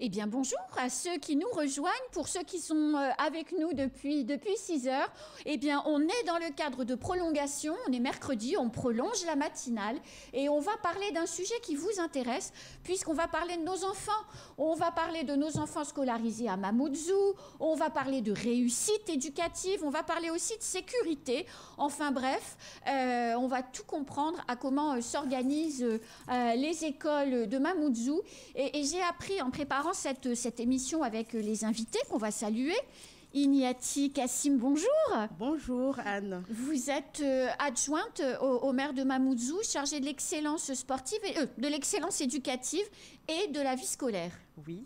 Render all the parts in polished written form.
Eh bien, bonjour à ceux qui nous rejoignent. Pour ceux qui sont avec nous depuis 6 heures, eh bien, on est dans le cadre de prolongation. On est mercredi, on prolonge la matinale et on va parler d'un sujet qui vous intéresse puisqu'on va parler de nos enfants. On va parler de nos enfants scolarisés à Mamoudzou. On va parler de réussite éducative. On va parler aussi de sécurité. Enfin bref, on va tout comprendre à comment s'organisent les écoles de Mamoudzou. Et j'ai appris en préparant cette émission avec les invités qu'on va saluer. Ignati Kassim, bonjour. Bonjour Anne. Vous êtes adjointe au maire de Mamoudzou, chargée de l'excellence sportive, de l'excellence éducative et de la vie scolaire. Oui.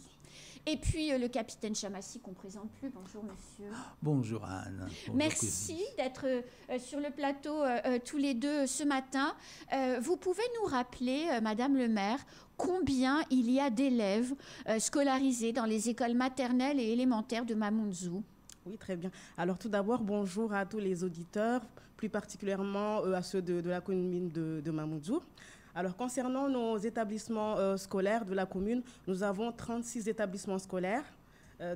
Et puis le capitaine Chamassi qu'on ne présente plus. Bonjour monsieur. Bonjour Anne. Bonjour, merci d'être sur le plateau tous les deux ce matin. Vous pouvez nous rappeler, Madame le maire, combien il y a d'élèves scolarisés dans les écoles maternelles et élémentaires de Mamoudzou? Oui, très bien. Alors tout d'abord, bonjour à tous les auditeurs, plus particulièrement à ceux de la commune de Mamoudzou. Alors, concernant nos établissements scolaires de la commune, nous avons 36 établissements scolaires,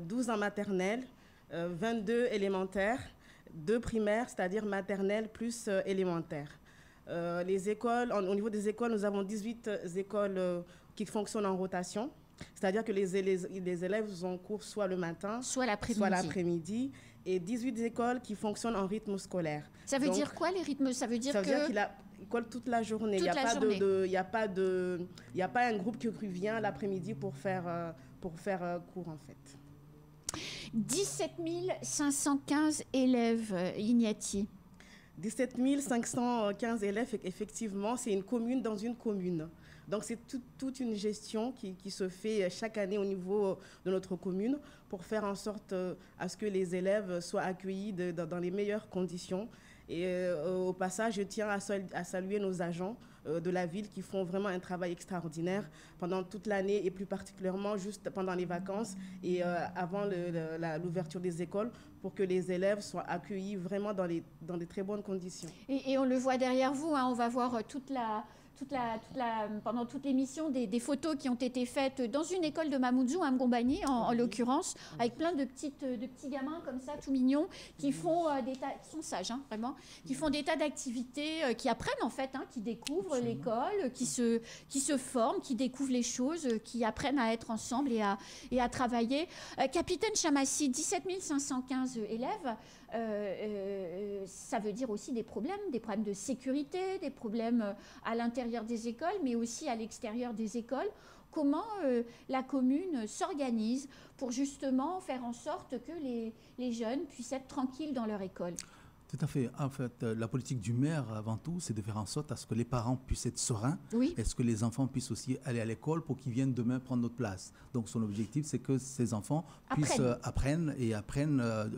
12 en maternelle, 22 élémentaires, 2 primaires, c'est-à-dire maternelle plus élémentaire. Les écoles, au niveau des écoles, nous avons 18 écoles qui fonctionnent en rotation. C'est-à-dire que les élèves ont cours soit le matin, soit l'après-midi, et 18 écoles qui fonctionnent en rythme scolaire. Ça veut dire quoi les rythmes? Ça veut dire qu'il a école toute la journée. Il n'y a pas un groupe qui vient l'après-midi pour faire cours en fait. 17 515 élèves, Ignati. 17 515 élèves, effectivement, c'est une commune dans une commune. Donc, c'est toute une gestion qui se fait chaque année au niveau de notre commune pour faire en sorte à ce que les élèves soient accueillis dans les meilleures conditions. Et au passage, je tiens à saluer nos agents de la ville qui font vraiment un travail extraordinaire pendant toute l'année et plus particulièrement juste pendant les vacances et avant l'ouverture des écoles pour que les élèves soient accueillis vraiment dans des très bonnes conditions. Et on le voit derrière vous, hein, on va voir pendant toute l'émission des photos qui ont été faites dans une école de Mamoudzou, à Mgombani en l'occurrence, avec plein de petits gamins comme ça, tout mignons, qui font qui sont sages, hein, vraiment, qui font des tas d'activités, qui apprennent en fait, hein, qui découvrent l'école, qui se forment, qui découvrent les choses, qui apprennent à être ensemble et à travailler. Capitaine Chamassi, 17 515 élèves, ça veut dire aussi des problèmes de sécurité, des problèmes à l'intérieur des écoles, mais aussi à l'extérieur des écoles. Comment la commune s'organise pour justement faire en sorte que les jeunes puissent être tranquilles dans leur école? Tout à fait. En fait, la politique du maire, avant tout, c'est de faire en sorte à ce que les parents puissent être sereins. Oui. Est-ce que les enfants puissent aussi aller à l'école pour qu'ils viennent demain prendre notre place. Donc, son objectif, c'est que ces enfants puissent apprennent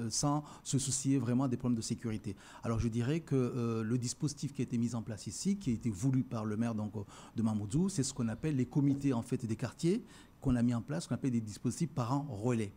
sans se soucier vraiment des problèmes de sécurité. Alors, je dirais que le dispositif qui a été mis en place ici, qui a été voulu par le maire donc, de Mamoudzou, c'est ce qu'on appelle les comités en fait, des quartiers qu'on a mis en place, qu'on appelle des dispositifs parents relais.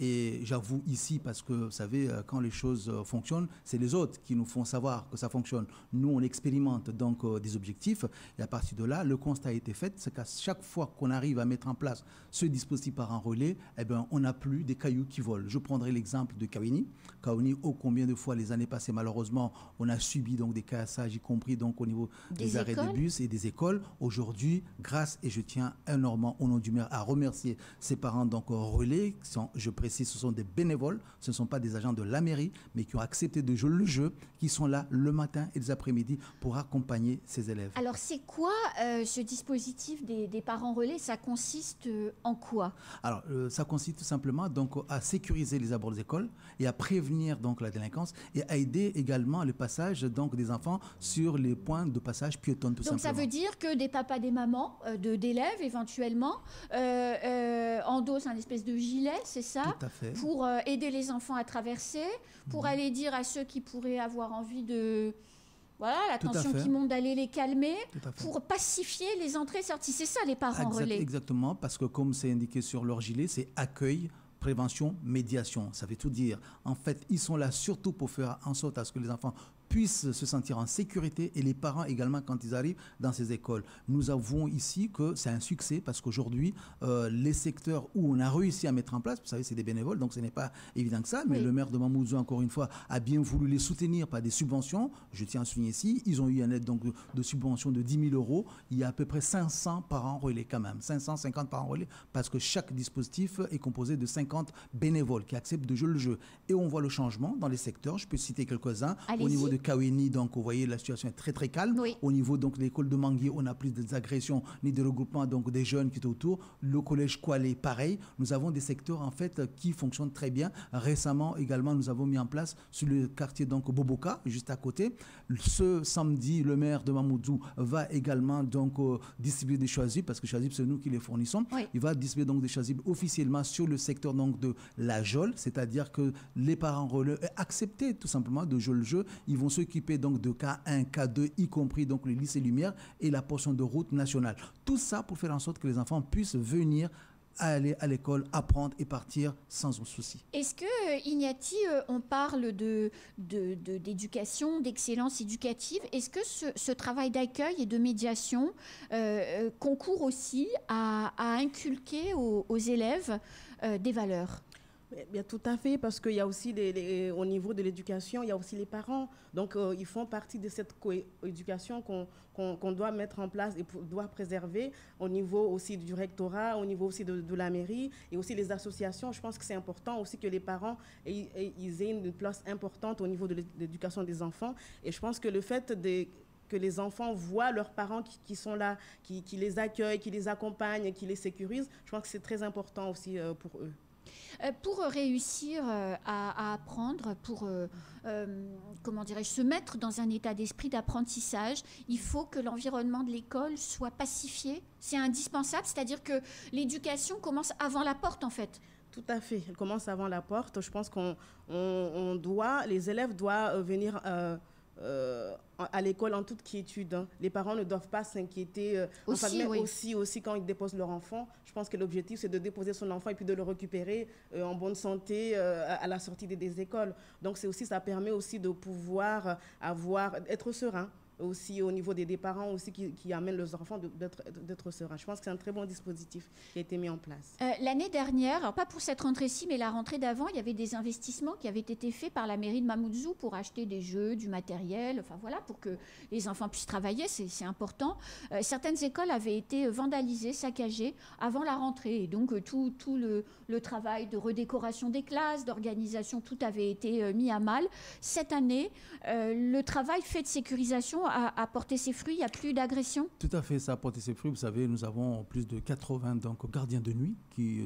Et j'avoue ici, parce que vous savez, quand les choses fonctionnent, c'est les autres qui nous font savoir que ça fonctionne. Nous, on expérimente donc des objectifs. Et à partir de là, le constat a été fait, c'est qu'à chaque fois qu'on arrive à mettre en place ce dispositif par un relais, eh bien, on n'a plus des cailloux qui volent. Je prendrai l'exemple de Kaouni. Kaouni, combien de fois les années passées, malheureusement, on a subi donc des cassages, y compris donc au niveau des arrêts de bus et des écoles. Aujourd'hui, grâce, et je tiens énormément au nom du maire à remercier ces parents donc relais, qui sont, je précise, ce sont des bénévoles, ce ne sont pas des agents de la mairie, mais qui ont accepté de jouer le jeu, qui sont là le matin et les après-midi pour accompagner ces élèves. Alors, c'est quoi ce dispositif des parents relais? Ça consiste en quoi? Alors, ça consiste tout simplement donc, à sécuriser les abords des écoles et à prévenir donc, la délinquance et à aider également le passage donc, des enfants sur les points de passage piétonnes tout simplement. Donc, ça veut dire que des papas, des mamans, d'élèves éventuellement, endossent un espèce de gilet, c'est ça? Tout à fait. Pour aider les enfants à traverser, pour aller dire à ceux qui pourraient avoir envie de... Voilà, la tension qui monte, d'aller les calmer, pour pacifier les entrées-sorties. C'est ça, les parents relais. Exactement, parce que comme c'est indiqué sur leur gilet, c'est accueil, prévention, médiation. Ça veut tout dire. En fait, ils sont là surtout pour faire en sorte à ce que les enfants puissent se sentir en sécurité et les parents également quand ils arrivent dans ces écoles. Nous avons ici que c'est un succès parce qu'aujourd'hui, les secteurs où on a réussi à mettre en place, vous savez, c'est des bénévoles, donc ce n'est pas évident que ça, mais le maire de Mamoudzou, encore une fois, a bien voulu les soutenir par des subventions. Je tiens à souligner ici, ils ont eu une aide donc, de subvention de 10 000 €. Il y a à peu près 500 parents relais quand même, 550 parents relais, parce que chaque dispositif est composé de 50 bénévoles qui acceptent de jouer le jeu. Et on voit le changement dans les secteurs, je peux citer quelques-uns. Au niveau de Kaweni, donc vous voyez la situation est très très calme. Au niveau donc de l'école de Mangui, on n'a plus des agressions ni des regroupements donc des jeunes qui étaient autour. Le collège Koualé, pareil. Nous avons des secteurs en fait qui fonctionnent très bien. Récemment également, nous avons mis en place sur le quartier donc Boboka, juste à côté. Ce samedi, le maire de Mamoudzou va également donc distribuer des chasubles parce que chasubles c'est nous qui les fournissons. Il va distribuer donc des chasubles officiellement sur le secteur donc de la Jole, c'est-à-dire que les parents relais accepter tout simplement de jouer le jeu. Ils vont s'occuper donc de K1, K2, y compris donc le lycée Lumière et la portion de route nationale. Tout ça pour faire en sorte que les enfants puissent venir aller à l'école, apprendre et partir sans souci. Est-ce que, Ignati, on parle d'éducation, d'excellence éducative, est-ce que ce travail d'accueil et de médiation concourt aussi à inculquer aux élèves des valeurs ? Bien, tout à fait, parce qu'il y a aussi, au niveau de l'éducation, il y a aussi les parents. Donc, ils font partie de cette coéducation qu'on doit mettre en place et doit préserver au niveau aussi du rectorat, au niveau aussi de la mairie et aussi les associations. Je pense que c'est important aussi que les parents ils aient une place importante au niveau de l'éducation des enfants. Et je pense que le fait que les enfants voient leurs parents qui sont là, qui les accueillent, qui les accompagnent, qui les sécurisent, je pense que c'est très important aussi pour eux. Pour réussir à apprendre, pour se mettre dans un état d'esprit d'apprentissage, il faut que l'environnement de l'école soit pacifié. C'est indispensable, c'est-à-dire que l'éducation commence avant la porte en fait. Tout à fait, elle commence avant la porte. Je pense les élèves doivent venir à l'école en toute quiétude. Hein. Les parents ne doivent pas s'inquiéter. Aussi quand ils déposent leur enfant. Je pense que l'objectif, c'est de déposer son enfant et puis de le récupérer en bonne santé à la sortie des écoles. Donc, ça permet aussi de pouvoir être serein. Aussi au niveau des parents aussi qui amènent leurs enfants d'être sereins. Je pense que c'est un très bon dispositif qui a été mis en place. L'année dernière, alors pas pour cette rentrée-ci, mais la rentrée d'avant, il y avait des investissements qui avaient été faits par la mairie de Mamoudzou pour acheter des jeux, du matériel, enfin voilà, pour que les enfants puissent travailler, c'est important. Certaines écoles avaient été vandalisées, saccagées avant la rentrée. Et donc tout le travail de redécoration des classes, d'organisation, tout avait été mis à mal. Cette année, le travail fait de sécurisation a porté ses fruits, il n'y a plus d'agression? Tout à fait, ça a porté ses fruits. Vous savez, nous avons plus de 80 gardiens de nuit qui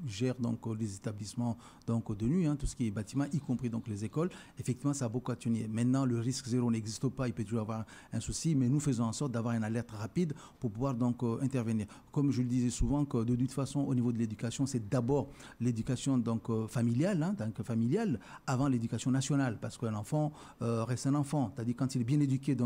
gèrent les établissements de nuit, tout ce qui est bâtiment, y compris les écoles. Effectivement, ça a beaucoup atténué. Maintenant, le risque zéro n'existe pas, il peut toujours avoir un souci, mais nous faisons en sorte d'avoir une alerte rapide pour pouvoir intervenir. Comme je le disais souvent, que de toute façon, au niveau de l'éducation, c'est d'abord l'éducation familiale, familiale, avant l'éducation nationale, parce qu'un enfant reste un enfant. C'est-à-dire quand il est bien éduqué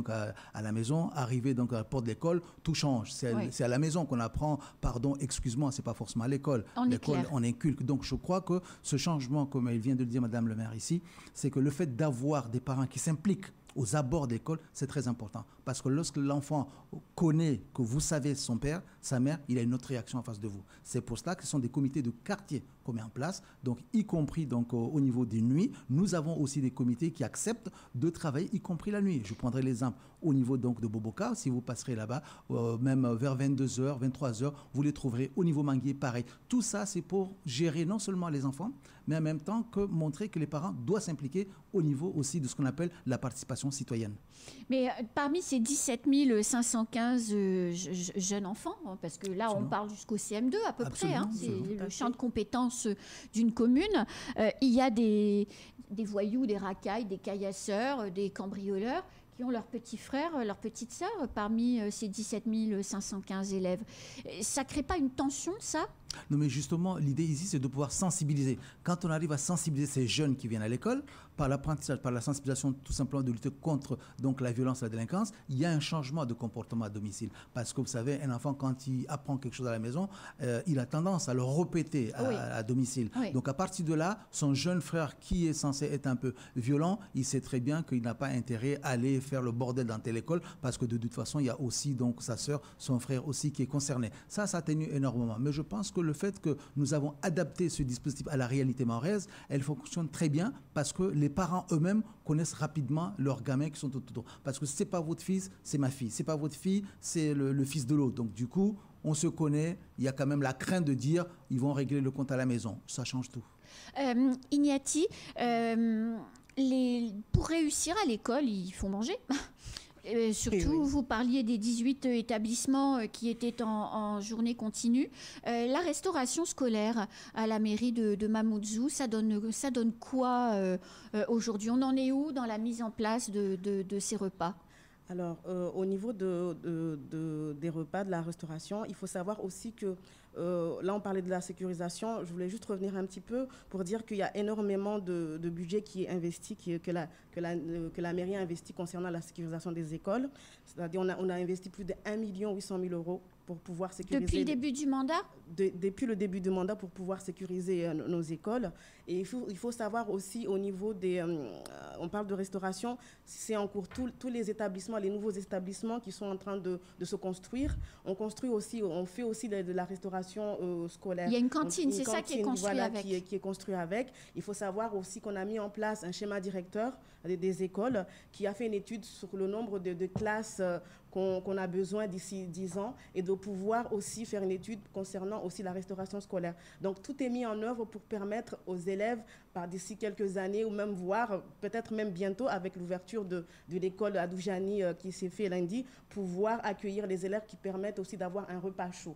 à la maison, arrivé à la porte de l'école, tout change. C'est à la maison qu'on apprend, pardon, excuse-moi, c'est pas forcément à l'école. L'école, on inculque. Donc je crois que ce changement, comme elle vient de le dire Madame le maire ici, c'est que le fait d'avoir des parents qui s'impliquent aux abords d'école, c'est très important. Parce que lorsque l'enfant connaît que vous savez son père, sa mère, il a une autre réaction en face de vous. C'est pour cela que ce sont des comités de quartier qu'on met en place, donc y compris au niveau des nuits. Nous avons aussi des comités qui acceptent de travailler, y compris la nuit. Je prendrai l'exemple au niveau de Boboka. Si vous passerez là-bas, même vers 22h, 23h, vous les trouverez au niveau Manguier, pareil. Tout ça, c'est pour gérer non seulement les enfants, mais en même temps que montrer que les parents doivent s'impliquer au niveau aussi de ce qu'on appelle la participation citoyenne. Mais parmi ces 17 515 jeunes enfants, parce que là, on parle jusqu'au CM2 à peu près, c'est le champ de compétences d'une commune, il y a des voyous, des racailles, des caillasseurs, des cambrioleurs qui qui ont leurs petits frères, leurs petites sœurs parmi ces 17 515 élèves. Ça ne crée pas une tension, ça ? Non, mais justement, l'idée ici, c'est de pouvoir sensibiliser. Quand on arrive à sensibiliser ces jeunes qui viennent à l'école, par l'apprentissage, par la sensibilisation tout simplement de lutter contre donc, la violence et la délinquance, il y a un changement de comportement à domicile. Parce que vous savez, un enfant, quand il apprend quelque chose à la maison, il a tendance à le répéter à domicile. Oui. Donc à partir de là, son jeune frère qui est censé être un peu violent, il sait très bien qu'il n'a pas intérêt à aller faire le bordel dans telle école, parce que de toute façon, il y a aussi donc, sa sœur, son frère aussi qui est concerné. Ça atténue énormément. Mais je pense que le fait que nous avons adapté ce dispositif à la réalité mahoraise, elle fonctionne très bien parce que les parents eux-mêmes connaissent rapidement leurs gamins qui sont autour. Parce que c'est pas votre fils, c'est ma fille. C'est pas votre fille, c'est le fils de l'autre. Donc du coup, on se connaît. Il y a quand même la crainte de dire ils vont régler le compte à la maison. Ça change tout. Ignati, pour réussir à l'école, il faut manger. Surtout, vous parliez des 18 établissements qui étaient en journée continue. La restauration scolaire à la mairie de Mamoudzou, ça donne quoi aujourd'hui? On en est où dans la mise en place de ces repas? Alors, au niveau des repas, de la restauration, il faut savoir aussi que là, on parlait de la sécurisation. Je voulais juste revenir un petit peu pour dire qu'il y a énormément de budget qui est investi, que la mairie a investi concernant la sécurisation des écoles. C'est-à-dire on a investi plus de 1 800 000 euros pour pouvoir sécuriser... Depuis le début du mandat? Depuis le début du mandat pour pouvoir sécuriser nos écoles. Et il faut savoir aussi au niveau des... on parle de restauration, c'est en cours. Tous les établissements, les nouveaux établissements qui sont en train de se construire, on fait aussi de la restauration scolaire. Il y a une cantine, c'est ça qui est construit avec. Qui est construit avec. Il faut savoir aussi qu'on a mis en place un schéma directeur des écoles qui a fait une étude sur le nombre de classes qu'on a besoin d'ici 10 ans et de pouvoir aussi faire une étude concernant aussi la restauration scolaire. Donc tout est mis en œuvre pour permettre aux élèves, d'ici quelques années ou même voire peut-être même bientôt avec l'ouverture de l'école à Doujani qui s'est fait lundi, pouvoir accueillir les élèves qui permettent aussi d'avoir un repas chaud.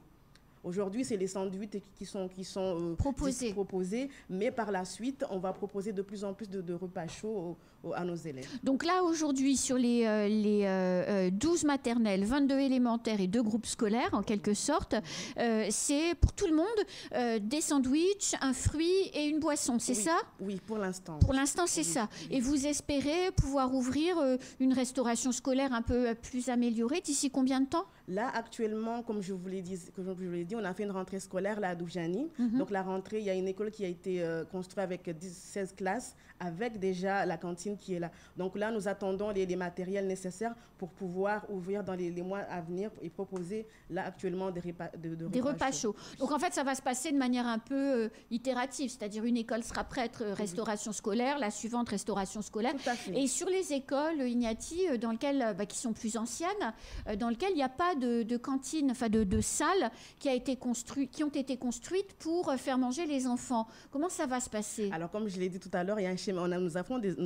Aujourd'hui, c'est les sandwichs qui sont proposés, mais par la suite, on va proposer de plus en plus de repas chauds à nos élèves. Donc là, aujourd'hui, sur les 12 maternelles, 22 élémentaires et 2 groupes scolaires, en quelque sorte, c'est pour tout le monde des sandwichs, un fruit et une boisson, c'est ça? Oui, pour l'instant. Pour l'instant, c'est ça. Oui. Et vous espérez pouvoir ouvrir une restauration scolaire un peu plus améliorée d'ici combien de temps? Là, actuellement, comme je vous l'ai dit, on a fait une rentrée scolaire là, à Doujani. Donc, la rentrée, il y a une école qui a été construite avec 16 classes, avec déjà la cantine qui est là. Donc là, nous attendons les matériels nécessaires pour pouvoir ouvrir dans les mois à venir et proposer là, actuellement des repas chauds. Donc, en fait, ça va se passer de manière un peu itérative, c'est-à-dire une école sera prête, restauration scolaire, la suivante, restauration scolaire. Tout à fait. Et sur les écoles, Ignati, qui sont plus anciennes, dans lesquelles il n'y a pas de cantine, enfin de salles qui ont été construites pour faire manger les enfants. Comment ça va se passer? Alors, comme je l'ai dit tout à l'heure, il y a un schéma. Nous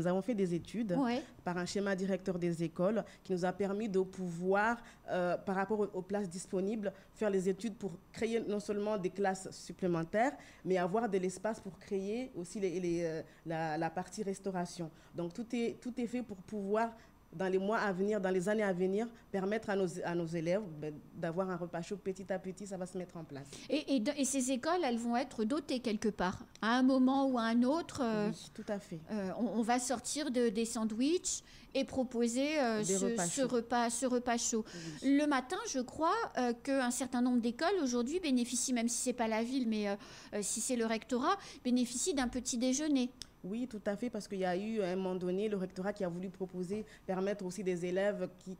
avons fait des études par un schéma directeur des écoles qui nous a permis de pouvoir, par rapport aux places disponibles, faire les études pour créer non seulement des classes supplémentaires, mais avoir de l'espace pour créer aussi la partie restauration. Donc, tout est fait pour pouvoir, dans les mois à venir, dans les années à venir, permettre à nos élèves d'avoir un repas chaud petit à petit, ça va se mettre en place. Et ces écoles, elles vont être dotées quelque part, à un moment ou à un autre. Oui, tout à fait. On va sortir des sandwichs et proposer ce repas chaud. Oui. Le matin, je crois qu'un certain nombre d'écoles aujourd'hui bénéficient, même si ce n'est pas la ville, mais si c'est le rectorat, bénéficient d'un petit déjeuner. Oui, tout à fait, parce qu'il y a eu, à un moment donné, le rectorat qui a voulu permettre aussi des élèves qui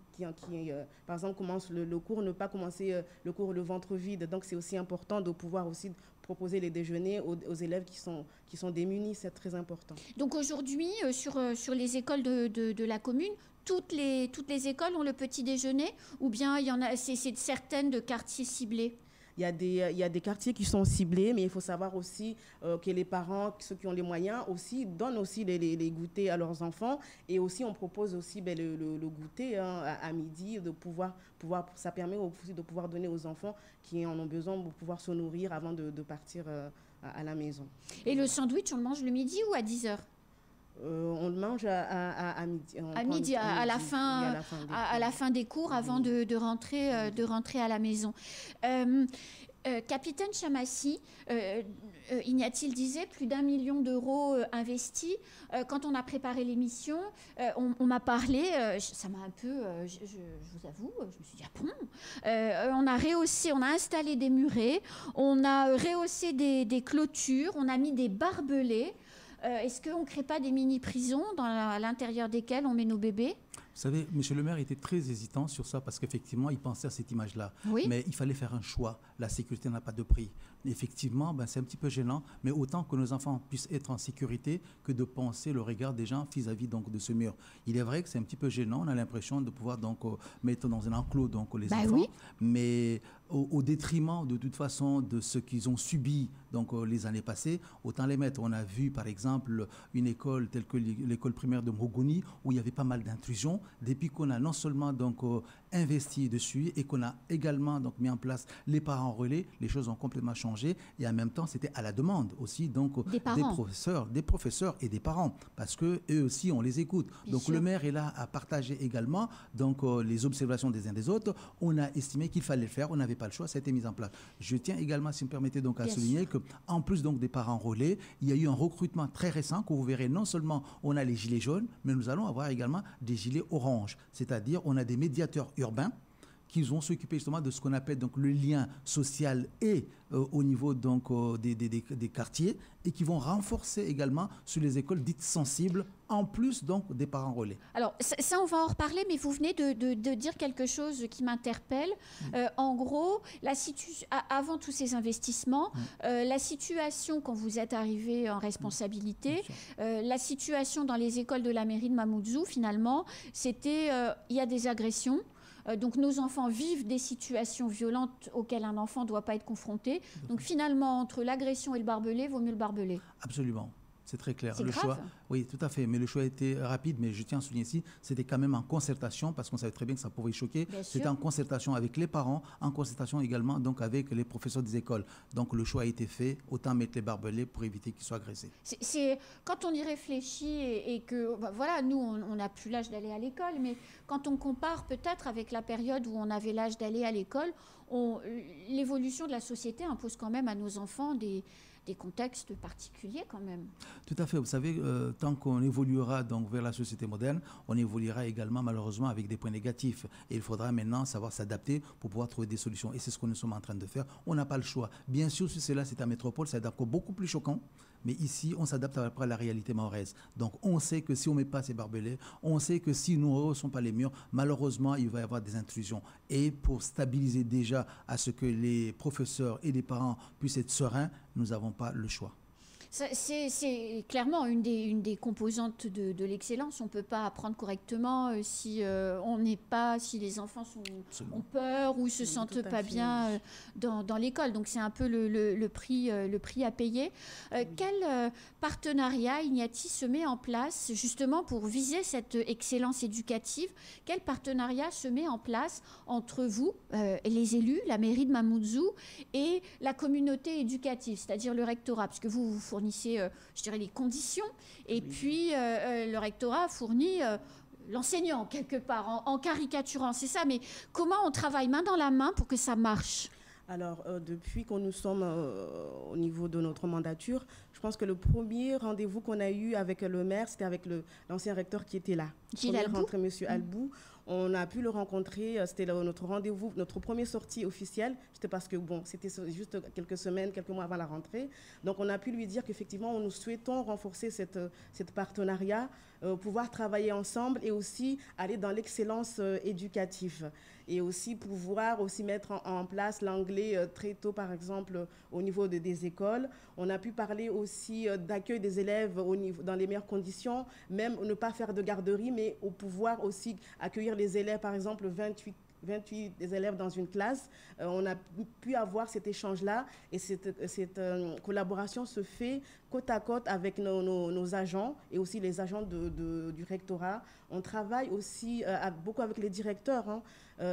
par exemple, commencent le cours, ne pas commencer le cours le ventre vide. Donc, c'est aussi important de pouvoir aussi proposer les déjeuners aux élèves qui sont démunis. C'est très important. Donc, aujourd'hui, sur les écoles de la commune, toutes les écoles ont le petit déjeuner ou bien c'est certaines de quartiers ciblés? Il y a des quartiers qui sont ciblés, mais il faut savoir aussi que les parents, ceux qui ont les moyens, aussi donnent aussi les goûters à leurs enfants. Et aussi, on propose aussi le goûter à midi, ça permet aussi de pouvoir donner aux enfants qui en ont besoin pour pouvoir se nourrir avant de partir à la maison. Et le sandwich, on le mange le midi ou à 10h? On le mange à midi. À midi, à la fin des cours, avant de rentrer à la maison. Capitaine Chamassi, Ignatil disait plus d'1 million d'euros investis. Quand on a préparé l'émission, on m'a parlé, ça m'a un peu, je vous avoue, je me suis dit, ah bon, on a rehaussé, on a installé des murets, on a rehaussé des clôtures, on a mis des barbelés. Est-ce qu'on ne crée pas des mini-prisons à l'intérieur desquelles on met nos bébés ? Vous savez, M. le maire était très hésitant sur ça parce qu'effectivement, il pensait à cette image-là. Oui. Mais il fallait faire un choix. La sécurité n'a pas de prix. Effectivement, c'est un petit peu gênant, mais autant que nos enfants puissent être en sécurité que de penser le regard des gens vis-à-vis donc, de ce mur. Il est vrai que c'est un petit peu gênant. On a l'impression de pouvoir donc, mettre dans un enclos donc, les enfants. Oui. Mais au détriment de toute façon de ce qu'ils ont subi donc, les années passées, autant les mettre. On a vu par exemple une école telle que l'école primaire de Mrogoni où il y avait pas mal d'intrusions. Depuis qu'on a non seulement donc, investi dessus et qu'on a également donc, mis en place les parents relais, les choses ont complètement changé et en même temps c'était à la demande aussi donc, des professeurs et des parents parce qu'eux aussi on les écoute. Bien donc sûr. Le maire est là à partager également donc, les observations des uns des autres. On a estimé qu'il fallait le faire, on n'avait pas le choix, ça a été mis en place. Je tiens également, si vous me permettez donc, à Bien souligner qu'en plus donc, des parents relais, il y a eu un recrutement très récent que vous verrez non seulement on a les gilets jaunes, mais nous allons avoir également des gilets orange, c'est-à-dire on a des médiateurs urbains qui vont s'occuper justement de ce qu'on appelle donc le lien social et au niveau donc des quartiers et qui vont renforcer également sur les écoles dites sensibles en plus donc des parents relais. Alors ça on va en reparler, mais vous venez de dire quelque chose qui m'interpelle. En gros, avant tous ces investissements, la situation quand vous êtes arrivé en responsabilité, la situation dans les écoles de la mairie de Mamoudzou finalement, c'était il y a des agressions. Donc nos enfants vivent des situations violentes auxquelles un enfant ne doit pas être confronté. Donc finalement, entre l'agression et le barbelé, vaut mieux le barbelé. Absolument. C'est très clair. C'est le grave. choix, oui, tout à fait. Mais le choix a été rapide. Mais je tiens à souligner ici, c'était quand même en concertation, parce qu'on savait très bien que ça pouvait choquer. C'était en concertation avec les parents, en concertation également donc avec les professeurs des écoles. Donc le choix a été fait. Autant mettre les barbelés pour éviter qu'ils soient agressés. C'est quand on y réfléchit et que voilà, nous on n'a plus l'âge d'aller à l'école, mais quand on compare peut-être avec la période où on avait l'âge d'aller à l'école, l'évolution de la société impose quand même à nos enfants des contextes particuliers quand même. Tout à fait. Vous savez, tant qu'on évoluera donc vers la société moderne, on évoluera également malheureusement avec des points négatifs. Et il faudra maintenant savoir s'adapter pour pouvoir trouver des solutions. Et c'est ce que nous sommes en train de faire. On n'a pas le choix. Bien sûr, si c'est là, c'est en métropole, c'est encore beaucoup plus choquant. Mais ici, on s'adapte après à la réalité mahoraise. Donc, on sait que si on ne met pas ces barbelés, on sait que si nous ne rehaussons pas les murs, malheureusement, il va y avoir des intrusions. Et pour stabiliser déjà à ce que les professeurs et les parents puissent être sereins, nous n'avons pas le choix. C'est clairement une des composantes de l'excellence. On ne peut pas apprendre correctement si si les enfants ont peur ou se sentent pas bien dans l'école. Donc c'est un peu le prix à payer. Quel partenariat Ignati se met en place justement pour viser cette excellence éducative? Quel partenariat se met en place entre vous, les élus, la mairie de Mamoudzou et la communauté éducative, c'est-à-dire le rectorat, parce que vous fournissez, je dirais, les conditions, et puis le rectorat fournit l'enseignant, quelque part, en caricaturant, c'est ça, mais comment on travaille main dans la main pour que ça marche? Alors, depuis que nous sommes au niveau de notre mandature, je pense que le premier rendez-vous qu'on a eu avec le maire, c'était avec l'ancien recteur qui était là. Gilles Albou. M. Albou. On a pu le rencontrer, c'était notre rendez-vous, notre première sortie officielle. C'était parce que, bon, c'était juste quelques mois avant la rentrée. Donc, on a pu lui dire qu'effectivement, nous souhaitons renforcer cette partenariat, pouvoir travailler ensemble et aussi aller dans l'excellence éducative. Et aussi pouvoir aussi mettre en place l'anglais très tôt, par exemple, au niveau des écoles. On a pu parler aussi d'accueil des élèves dans les meilleures conditions, même ne pas faire de garderie, mais au pouvoir aussi accueillir les élèves, par exemple, 28 des élèves dans une classe. On a pu avoir cet échange-là et cette collaboration se fait côte à côte avec nos agents et aussi les agents du rectorat. On travaille aussi beaucoup avec les directeurs,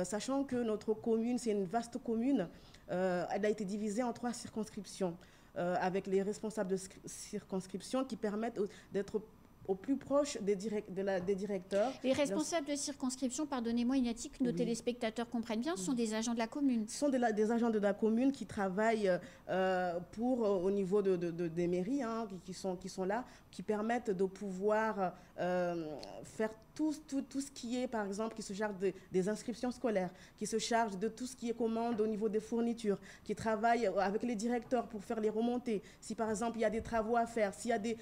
sachant que notre commune, c'est une vaste commune. Elle a été divisée en 3 circonscriptions avec les responsables de circonscription qui permettent d'être au plus proche des directeurs. Les responsables de circonscription, pardonnez-moi Ignati, que nos téléspectateurs comprennent bien, sont des agents de la commune. Ce sont des agents de la commune qui travaillent au niveau des mairies, hein, qui sont là, qui permettent de pouvoir faire tout ce qui est, par exemple, qui se charge des inscriptions scolaires, qui se charge de tout ce qui est commande au niveau des fournitures, qui travaille avec les directeurs pour faire les remontées. Si, par exemple, il y a des travaux à faire, s'il y a des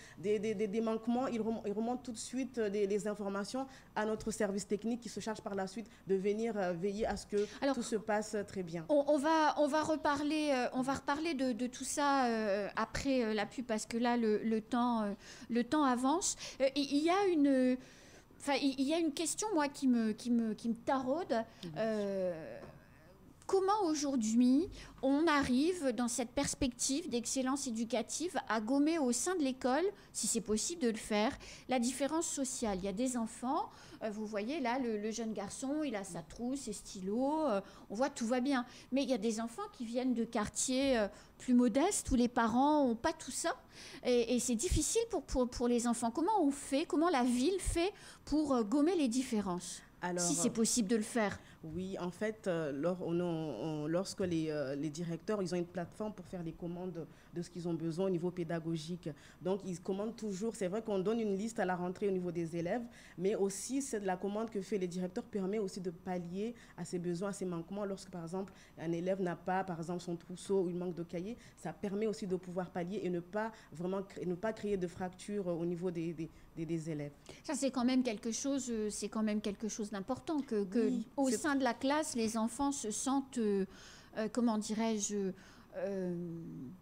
manquements, ils remontent tout de suite les informations à notre service technique qui se charge par la suite de venir veiller à ce que tout se passe très bien. On va reparler de tout ça après la pub, parce que là, le temps avance. Il y a une question, moi, qui me taraude. Comment aujourd'hui on arrive dans cette perspective d'excellence éducative à gommer au sein de l'école, si c'est possible de le faire, la différence sociale? Il y a des enfants, vous voyez là, le jeune garçon, il a sa trousse, ses stylos, on voit tout va bien. Mais il y a des enfants qui viennent de quartiers plus modestes où les parents n'ont pas tout ça. Et c'est difficile pour les enfants. Comment on fait, comment la ville fait pour gommer les différences? Alors, si c'est possible de le faire. Oui, en fait, lorsque les directeurs, ils ont une plateforme pour faire les commandes de ce qu'ils ont besoin au niveau pédagogique. Donc, ils commandent toujours. C'est vrai qu'on donne une liste à la rentrée au niveau des élèves, mais aussi, la commande que fait les directeurs permet aussi de pallier à ses besoins, à ses manquements. Lorsque, par exemple, un élève n'a pas, par exemple, son trousseau ou il manque de cahiers, ça permet aussi de pouvoir pallier et ne pas créer de fractures au niveau des élèves. Ça, c'est quand même quelque chose d'important que oui, au sein de la classe, les enfants se sentent, comment dirais-je,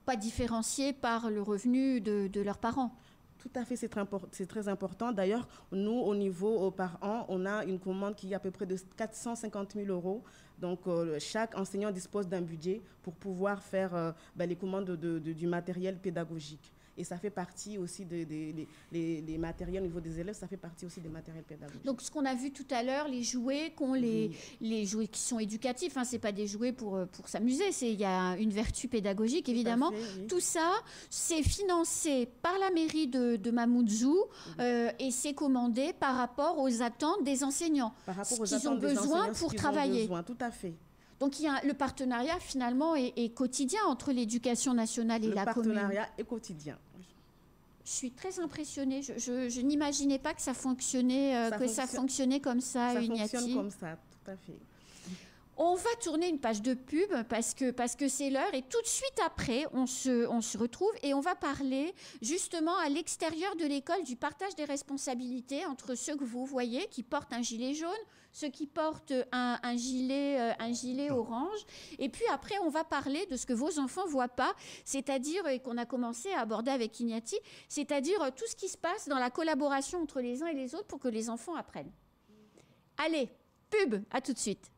pas différenciés par le revenu de leurs parents. Tout à fait, c'est très important. D'ailleurs, nous, au niveau par an, on a une commande qui est à peu près de 450 000 €. Donc, chaque enseignant dispose d'un budget pour pouvoir faire les commandes du matériel pédagogique. Et ça fait partie aussi des matériels au niveau des élèves, ça fait partie aussi des matériels pédagogiques. Donc, ce qu'on a vu tout à l'heure, les jouets, les jouets qui sont éducatifs, hein, ce n'est pas des jouets pour s'amuser, il y a une vertu pédagogique, évidemment. Tout, oui. Tout ça, c'est financé par la mairie de Mamoudzou et c'est commandé par rapport aux attentes des enseignants. Par rapport aux attentes des enseignants, besoin pour travailler. Tout à fait. Donc, le partenariat, finalement, est quotidien entre l'éducation nationale et la commune. Le partenariat est quotidien. Je suis très impressionnée. Je n'imaginais pas que ça fonctionnait, ça fonctionnait comme ça, Ignati. Ça fonctionne comme ça, tout à fait. On va tourner une page de pub parce que c'est l'heure et tout de suite après, on se retrouve et on va parler justement à l'extérieur de l'école du partage des responsabilités entre ceux que vous voyez qui portent un gilet jaune, ceux qui portent un gilet orange. Et puis après, on va parler de ce que vos enfants ne voient pas, c'est-à-dire, et qu'on a commencé à aborder avec Ignati, c'est-à-dire tout ce qui se passe dans la collaboration entre les uns et les autres pour que les enfants apprennent. Allez, pub, à tout de suite.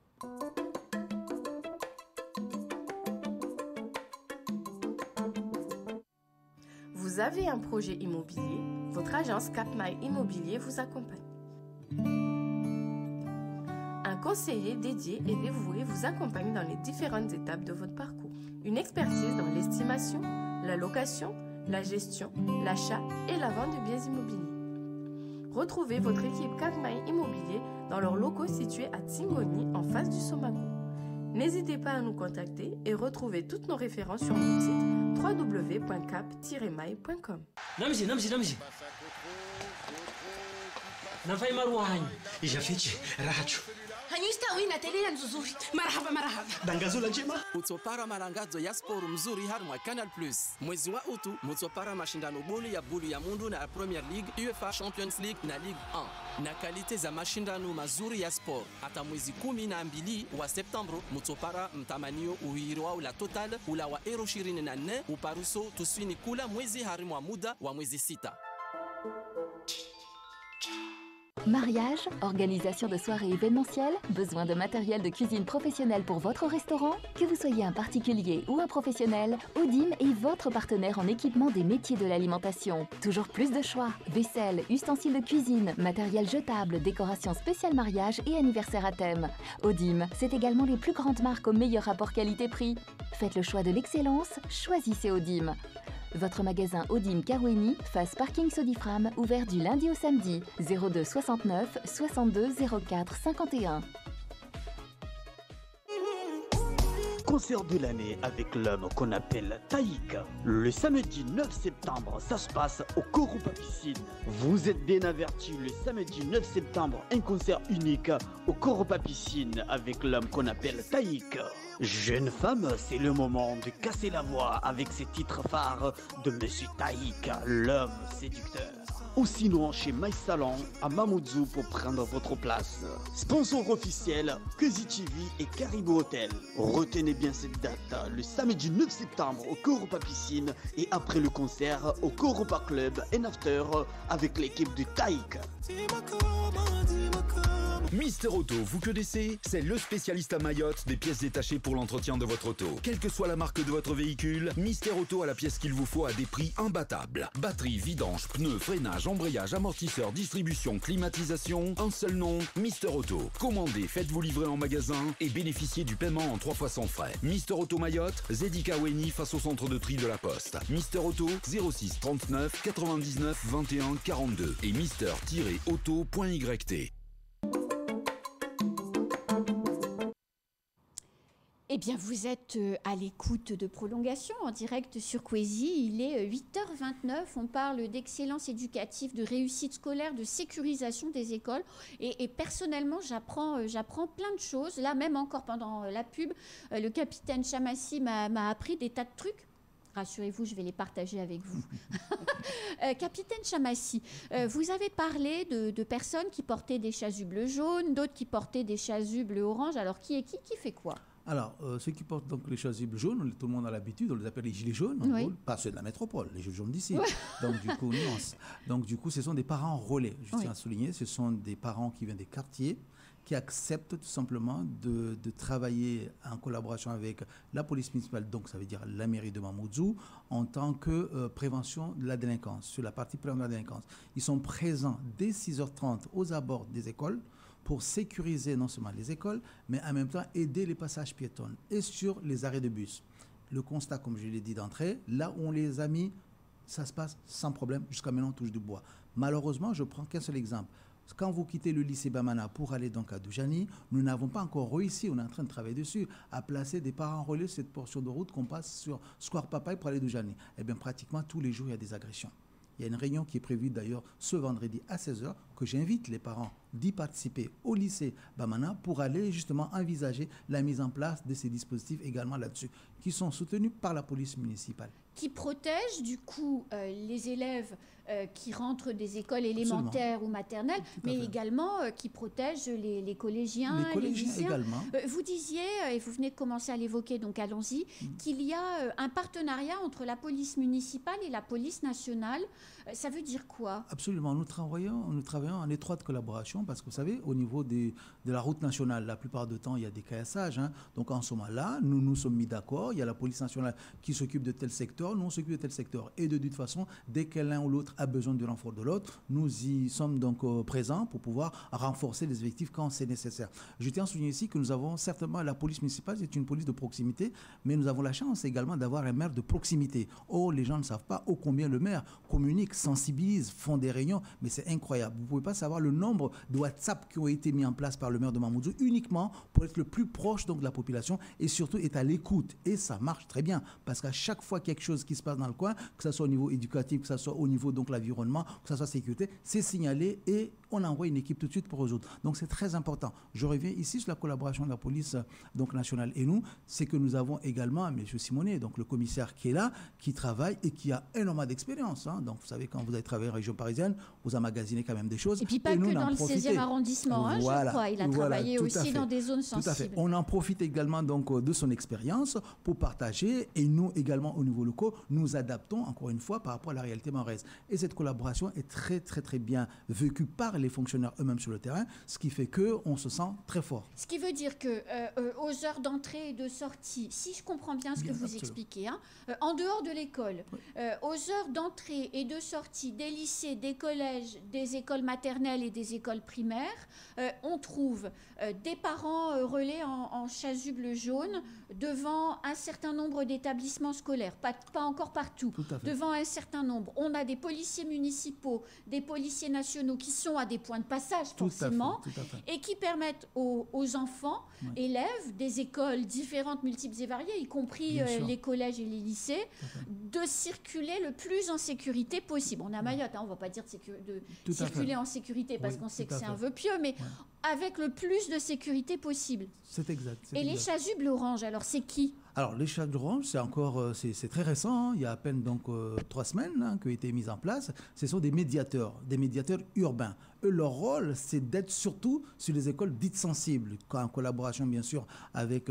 Vous avez un projet immobilier, votre agence Capmai Immobilier vous accompagne. Un conseiller dédié et dévoué vous accompagne dans les différentes étapes de votre parcours. Une expertise dans l'estimation, la location, la gestion, l'achat et la vente de biens immobiliers. Retrouvez votre équipe Capmai Immobilier dans leurs locaux situés à Tsingoni, en face du Somago. N'hésitez pas à nous contacter et retrouvez toutes nos références sur notre site www.cap-mai.com. Namzi. Nafai maruhanyu. Ijafiti racho. Hanyista wina telea nzuzuri. Marhaba. Dangazula njema. Utopara marangazo ya sport mzuri harmwa Canal Plus. Mwezi wa utu mutopara mashindano bulu ya mundu na Premier League, UEFA Champions League na Ligue 1. Na kalite za mashindano mazuri ya sport. Hata mwezi 12 wa Septembre mutopara mtamanio uhiruwa ula total ula wa euro 24 uparuso tuswini kula mwezi harmwa muda wa mwezi 6. Mariage, organisation de soirées événementielles, besoin de matériel de cuisine professionnel pour votre restaurant? Que vous soyez un particulier ou un professionnel, Odim est votre partenaire en équipement des métiers de l'alimentation. Toujours plus de choix. Vaisselle, ustensiles de cuisine, matériel jetable, décoration spéciale mariage et anniversaire à thème. Odim, c'est également les plus grandes marques au meilleur rapport qualité-prix. Faites le choix de l'excellence, choisissez Odim. Votre magasin Odim Kaweni, face parking Sodifram, ouvert du lundi au samedi. 02 69 62 04 51. Concert de l'année avec l'homme qu'on appelle Taïk. Le samedi 9 septembre, ça se passe au Corupa Piscine. Vous êtes bien avertis, le samedi 9 septembre, un concert unique au Corupa Piscine avec l'homme qu'on appelle Taïk. Jeune femme, c'est le moment de casser la voix avec ces titres phares de Monsieur Taïk, l'homme séducteur. Ou sinon chez My Salon à Mamoudzou pour prendre votre place. Sponsor officiel, Kuzi TV et Caribou Hotel. Retenez bien cette date, le samedi 9 septembre au Corupa Piscine et après le concert au Corupa Club and After avec l'équipe de Taïk. Mister Auto, vous connaissez? C'est le spécialiste à Mayotte des pièces détachées pour l'entretien de votre auto. Quelle que soit la marque de votre véhicule, Mister Auto a la pièce qu'il vous faut à des prix imbattables. Batterie, vidange, pneus, freinage, embrayage, amortisseur, distribution, climatisation, un seul nom, Mister Auto. Commandez, faites-vous livrer en magasin et bénéficiez du paiement en 3 fois sans frais. Mister Auto Mayotte, Zedi Kaweni face au centre de tri de la Poste. Mister Auto 06 39 99 21 42 et mister-auto.yt. Eh bien, vous êtes à l'écoute de Prolongation en direct sur Kwezi. Il est 8h29. On parle d'excellence éducative, de réussite scolaire, de sécurisation des écoles. Et personnellement, j'apprends plein de choses. Là, même encore pendant la pub, le capitaine Chamassi m'a appris des tas de trucs. Rassurez-vous, je vais les partager avec vous. Capitaine Chamassi, vous avez parlé de personnes qui portaient des chasubles jaunes, d'autres qui portaient des chasubles oranges. Alors, qui est qui fait quoi ? Alors, ceux qui portent donc les chasubles jaunes, tout le monde a l'habitude, on les appelle les gilets jaunes, en gros, pas ceux de la métropole, les gilets jaunes d'ici. Ouais. Donc, du coup, nuance. Donc, du coup, ce sont des parents relais. Je tiens à souligner, ce sont des parents qui viennent des quartiers, qui acceptent tout simplement de travailler en collaboration avec la police municipale, donc ça veut dire la mairie de Mamoudzou, en tant que prévention de la délinquance, sur la partie prévention de la délinquance. Ils sont présents dès 6h30 aux abords des écoles, pour sécuriser non seulement les écoles, mais en même temps aider les passages piétons et sur les arrêts de bus. Le constat, comme je l'ai dit d'entrée, là où on les a mis, ça se passe sans problème, jusqu'à maintenant on touche du bois. Malheureusement, je prends qu'un seul exemple. Quand vous quittez le lycée Bamana pour aller donc à Doujani, nous n'avons pas encore réussi, on est en train de travailler dessus, à placer des parents relais sur cette portion de route qu'on passe sur Square Papaye pour aller à Doujani. Eh bien, pratiquement tous les jours, il y a des agressions. Il y a une réunion qui est prévue d'ailleurs ce vendredi à 16h, que j'invite les parents d'y participer au lycée Bamana pour aller justement envisager la mise en place de ces dispositifs également là-dessus, qui sont soutenus par la police municipale. Qui protègent du coup les élèves qui rentrent des écoles élémentaires ou maternelles, mais également qui protègent les collégiens, les lycéens. Également. Vous disiez, et vous venez de commencer à l'évoquer, donc allons-y, qu'il y a un partenariat entre la police municipale et la police nationale. Ça veut dire quoi? Absolument. Nous travaillons en étroite collaboration parce que vous savez, au niveau de la route nationale, la plupart du temps, il y a des caillassages. Donc en ce moment-là, nous nous sommes mis d'accord. Il y a la police nationale qui s'occupe de tel secteur, nous on s'occupe de tel secteur. Et de toute façon, dès que l'un ou l'autre a besoin de renfort de l'autre, nous y sommes donc présents pour pouvoir renforcer les effectifs quand c'est nécessaire. Je tiens à souligner ici que nous avons certainement, la police municipale, c'est une police de proximité, mais nous avons la chance également d'avoir un maire de proximité. Oh, les gens ne savent pas ô combien le maire communique, sensibilise, font des réunions, mais c'est incroyable. Vous ne pouvez pas savoir le nombre de WhatsApp qui ont été mis en place par le maire de Mamoudzou uniquement pour être le plus proche donc, de la population et surtout être à l'écoute. Et ça marche très bien parce qu'à chaque fois quelque chose qui se passe dans le coin, que ce soit au niveau éducatif, que ce soit au niveau donc l'environnement, que ce soit sécurité, c'est signalé et on envoie une équipe tout de suite pour résoudre. Donc c'est très important. Je reviens ici sur la collaboration de la police donc, nationale et nous, c'est que nous avons également M. Simonet, donc le commissaire qui est là, qui travaille et qui a énormément d'expérience. Donc vous savez, quand vous avez travaillé en région parisienne, vous emmagasinez quand même des choses. Et puis pas que dans le 16e arrondissement, voilà, je crois. Il a travaillé aussi dans des zones sensibles. Tout à fait. On en profite également donc, de son expérience pour partager et nous également au niveau local, nous adaptons encore une fois par rapport à la réalité mahoraise. Et cette collaboration est très très très bien vécue par les fonctionnaires eux-mêmes sur le terrain, ce qui fait qu'on se sent très fort. Ce qui veut dire que aux heures d'entrée et de sortie, si je comprends bien ce que vous expliquez, hein, en dehors de l'école, aux heures d'entrée et de sortie des lycées, des collèges, des écoles maternelles et des écoles primaires, on trouve des parents relais en chasuble jaune devant un certain nombre d'établissements scolaires, pas encore partout, devant un certain nombre. On a des policiers municipaux, des policiers nationaux qui sont à des points de passage forcément, et qui permettent aux enfants, élèves des écoles différentes, multiples et variées, y compris les collèges et les lycées, de circuler le plus en sécurité possible. On est à Mayotte, hein, on ne va pas dire de circuler en sécurité parce qu'on sait que c'est un vœu pieux, mais avec le plus de sécurité possible. C'est exact. Les chasubles orange, alors c'est qui ? Alors, les chasubles orange, c'est encore, c'est très récent, hein. Il y a à peine donc 3 semaines hein, qui ont été mises en place. Ce sont des médiateurs urbains. Eux, leur rôle, c'est d'être surtout sur les écoles dites sensibles, en collaboration bien sûr avec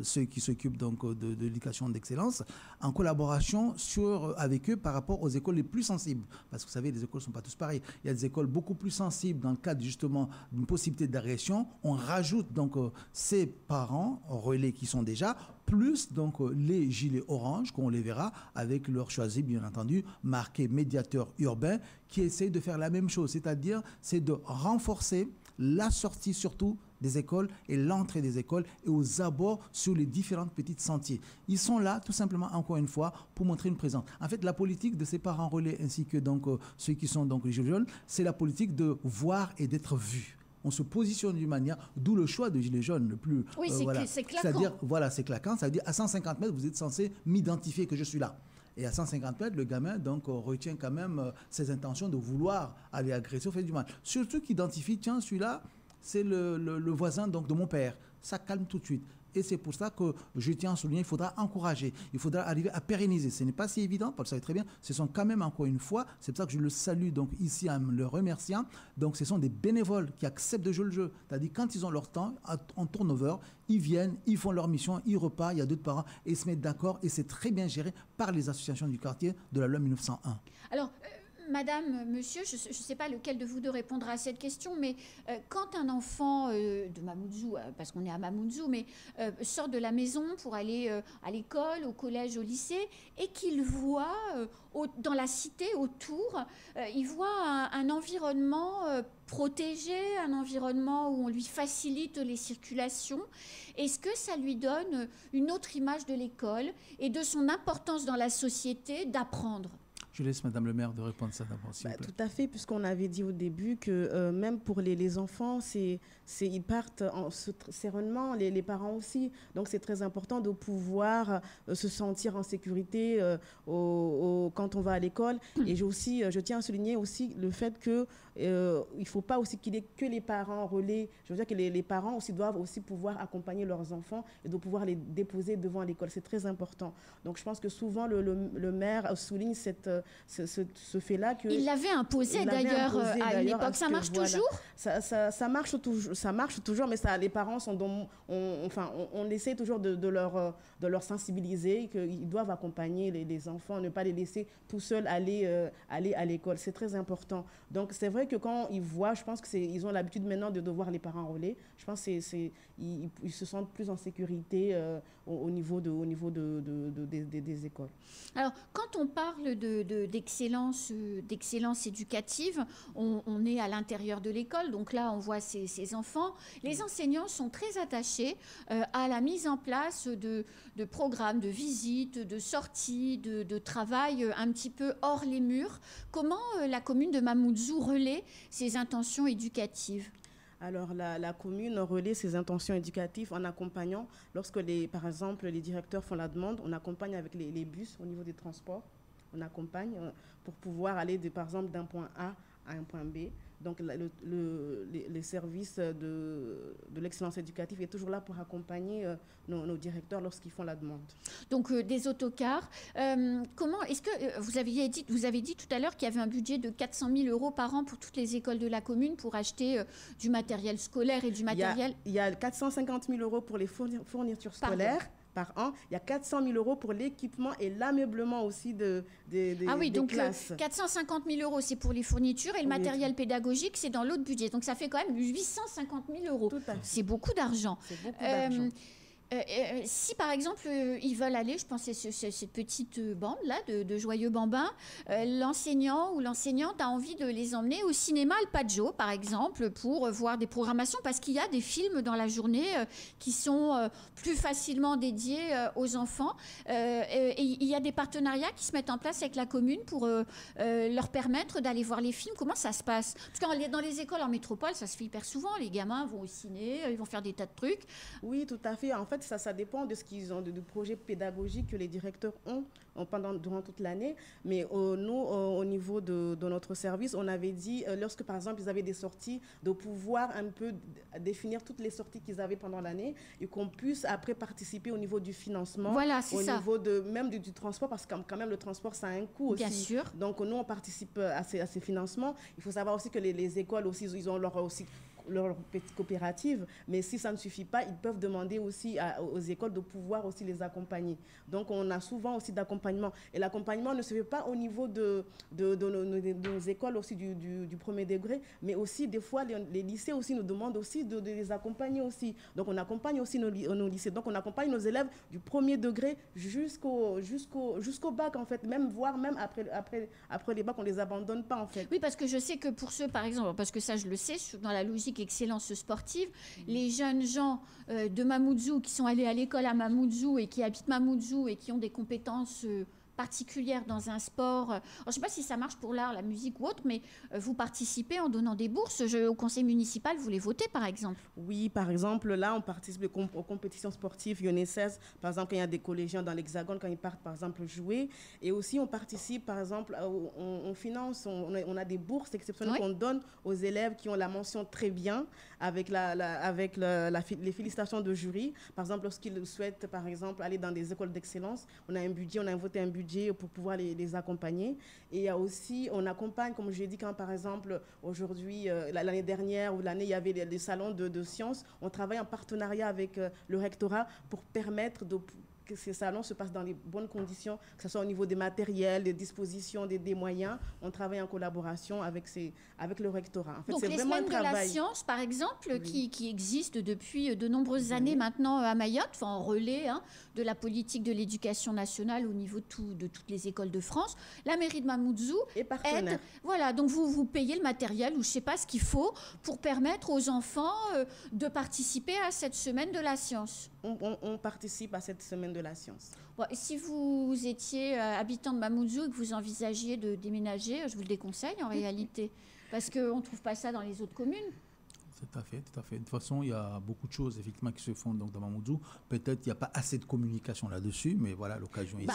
ceux qui s'occupent donc de l'éducation d'excellence, en collaboration avec eux par rapport aux écoles les plus sensibles. Parce que vous savez, les écoles ne sont pas tous pareilles. Il y a des écoles beaucoup plus sensibles dans le cadre justement d'une possibilité d'agression. On rajoute donc ces parents relais qui sont déjà, plus donc les gilets orange, qu'on les verra avec leur choisi, bien entendu, marqué médiateur urbain, qui essaye de faire la même chose, c'est-à-dire c'est de renforcer la sortie surtout des écoles et l'entrée des écoles et aux abords sur les différentes petites sentiers. Ils sont là tout simplement, encore une fois, pour montrer une présence. En fait, la politique de ces parents relais ainsi que donc ceux qui sont donc les gilets jaunes, c'est la politique de voir et d'être vus. On se positionne d'une manière, d'où le choix de gilets jaunes le plus... Oui, c'est claquant. C'est-à-dire, voilà, c'est claquant, c'est-à-dire à 150 mètres, vous êtes censé m'identifier que je suis là. Et à 150 mètres, le gamin donc retient quand même ses intentions de vouloir aller agresser ou faire du mal. Surtout qu'il identifie, tiens, celui-là, c'est le voisin donc, de mon père. Ça calme tout de suite. Et c'est pour ça que je tiens à souligner, il faudra encourager, il faudra arriver à pérenniser. Ce n'est pas si évident, vous le savez très bien, ce sont quand même encore une fois, c'est pour ça que je le salue donc ici en le remerciant, donc ce sont des bénévoles qui acceptent de jouer le jeu. C'est-à-dire quand ils ont leur temps, en turnover, ils viennent, ils font leur mission, ils repartent, il y a d'autres parents et ils se mettent d'accord et c'est très bien géré par les associations du quartier de la loi 1901. Alors, Madame, monsieur, je ne sais pas lequel de vous deux répondra à cette question, mais quand un enfant de Mamoudzou, parce qu'on est à Mamoudzou, mais sort de la maison pour aller à l'école, au collège, au lycée, et qu'il voit dans la cité autour, il voit un environnement protégé, un environnement où on lui facilite les circulations, est-ce que ça lui donne une autre image de l'école et de son importance dans la société d'apprendre ? Je laisse Madame le maire de répondre à ça d'abord, s'il vous plaît. Tout à fait, puisqu'on avait dit au début que même pour les enfants, ils partent sereinement, les parents aussi. Donc c'est très important de pouvoir se sentir en sécurité quand on va à l'école. Et je tiens à souligner aussi le fait qu'il ne faut pas aussi qu'il y ait que les parents relais. Je veux dire que les parents aussi doivent aussi pouvoir accompagner leurs enfants et de pouvoir les déposer devant l'école. C'est très important. Donc je pense que souvent le maire souligne ce fait-là. Il l'avait imposé d'ailleurs à une époque. Ça marche toujours ? Ça marche toujours, mais les parents on essaie toujours de leur sensibiliser qu'ils doivent accompagner les enfants, ne pas les laisser tout seuls aller à l'école. C'est très important. Donc c'est vrai que quand ils voient, je pense qu'ils ont l'habitude maintenant de voir les parents relais. Je pense qu'ils se sentent plus en sécurité au niveau des écoles. Alors, quand on parle d'excellence éducative, on est à l'intérieur de l'école, donc là on voit ces enfants. Les enseignants sont très attachés à la mise en place de programmes, de visites, de sorties, de travail un petit peu hors les murs. Comment la commune de Mamoudzou relaie ses intentions éducatives ? Alors, la commune relaie ses intentions éducatives en accompagnant, lorsque par exemple les directeurs font la demande, on accompagne avec les bus au niveau des transports. On accompagne pour pouvoir aller, par exemple, d'un point A à un point B. Donc, les services de l'excellence éducative est toujours là pour accompagner nos directeurs lorsqu'ils font la demande. Donc, des autocars. Comment est-ce que vous avez dit tout à l'heure qu'il y avait un budget de 400 000 € par an pour toutes les écoles de la commune pour acheter du matériel scolaire et du matériel... Il y a 450 000 € pour les fournitures scolaires. par an. Il y a 400 000 € pour l'équipement et l'ameublement aussi des donc classes. 450 000 € c'est pour les fournitures et le matériel pédagogique c'est dans l'autre budget. Donc ça fait quand même 850 000 €. C'est beaucoup d'argent. C'est beaucoup d'argent. Si par exemple ils veulent aller, je pense que c'est cette petite bande là de Joyeux Bambins, l'enseignant ou l'enseignante a envie de les emmener au cinéma Al Paggio par exemple pour voir des programmations, parce qu'il y a des films dans la journée qui sont plus facilement dédiés aux enfants, et il y a des partenariats qui se mettent en place avec la commune pour leur permettre d'aller voir les films. Comment ça se passe? Parce que dans les écoles en métropole ça se fait hyper souvent, les gamins vont au ciné, ils vont faire des tas de trucs. Oui, tout à fait. En fait, ça dépend de ce qu'ils ont, du projet pédagogique que les directeurs ont durant toute l'année. Mais nous, au niveau de notre service, on avait dit, lorsque par exemple ils avaient des sorties, de pouvoir un peu définir toutes les sorties qu'ils avaient pendant l'année et qu'on puisse après participer au niveau du financement, voilà, c'est ça. Au niveau même du transport, parce que quand même le transport ça a un coût aussi. Bien sûr. Donc nous on participe à ces financements. Il faut savoir aussi que les écoles aussi, ils ont leur petite coopérative, mais si ça ne suffit pas, ils peuvent demander aussi aux écoles de pouvoir aussi les accompagner. Donc on a souvent aussi d'accompagnement. Et l'accompagnement ne se fait pas au niveau de nos écoles aussi du premier degré, mais aussi des fois les lycées aussi nous demandent aussi de les accompagner aussi. Donc on accompagne aussi nos lycées. Donc on accompagne nos élèves du premier degré jusqu'au bac en fait, voire même après les bacs, on les abandonne pas en fait. Oui, parce que je sais que pour ceux par exemple, parce que ça je le sais, dans la logique excellence sportive, les jeunes gens de Mamoudzou qui sont allés à l'école à Mamoudzou et qui habitent Mamoudzou et qui ont des compétences particulière dans un sport. Alors, je ne sais pas si ça marche pour l'art, la musique ou autre, mais vous participez en donnant des bourses. Au conseil municipal, vous les votez, par exemple? Oui, par exemple, là, on participe aux compétitions sportives lyonnaises. Par exemple, quand il y a des collégiens dans l'Hexagone, quand ils partent, par exemple, jouer. Et aussi, on participe, par exemple, on finance, on a des bourses exceptionnelles qu'on donne aux élèves qui ont la mention très bien, avec les félicitations de jury. Par exemple, lorsqu'ils souhaitent, par exemple, aller dans des écoles d'excellence, on a voté un budget pour pouvoir les accompagner. Et il y a aussi, on accompagne, comme je l'ai dit, quand par exemple, aujourd'hui, l'année dernière ou l'année, il y avait les salons de sciences, on travaille en partenariat avec le rectorat pour permettre que ces salons se passent dans les bonnes conditions, que ce soit au niveau des matériels, des dispositions, des moyens. On travaille en collaboration avec le rectorat. En fait, donc c'est les vraiment semaines de la science, par exemple, oui, qui existent depuis de nombreuses années maintenant à Mayotte, en relais de la politique de l'éducation nationale au niveau de toutes les écoles de France. La mairie de Mamoudzou aide. Voilà, donc vous payez le matériel ou je ne sais pas ce qu'il faut pour permettre aux enfants de participer à cette semaine de la science. On participe à cette semaine de la science. Bon, si vous étiez habitant de Mamoudzou et que vous envisagiez de déménager, je vous le déconseille en réalité, parce qu'on ne trouve pas ça dans les autres communes. Tout à fait, tout à fait. De toute façon, il y a beaucoup de choses effectivement qui se font donc dans Mamoudzou. Peut-être qu'il n'y a pas assez de communication là-dessus, mais voilà l'occasion ici.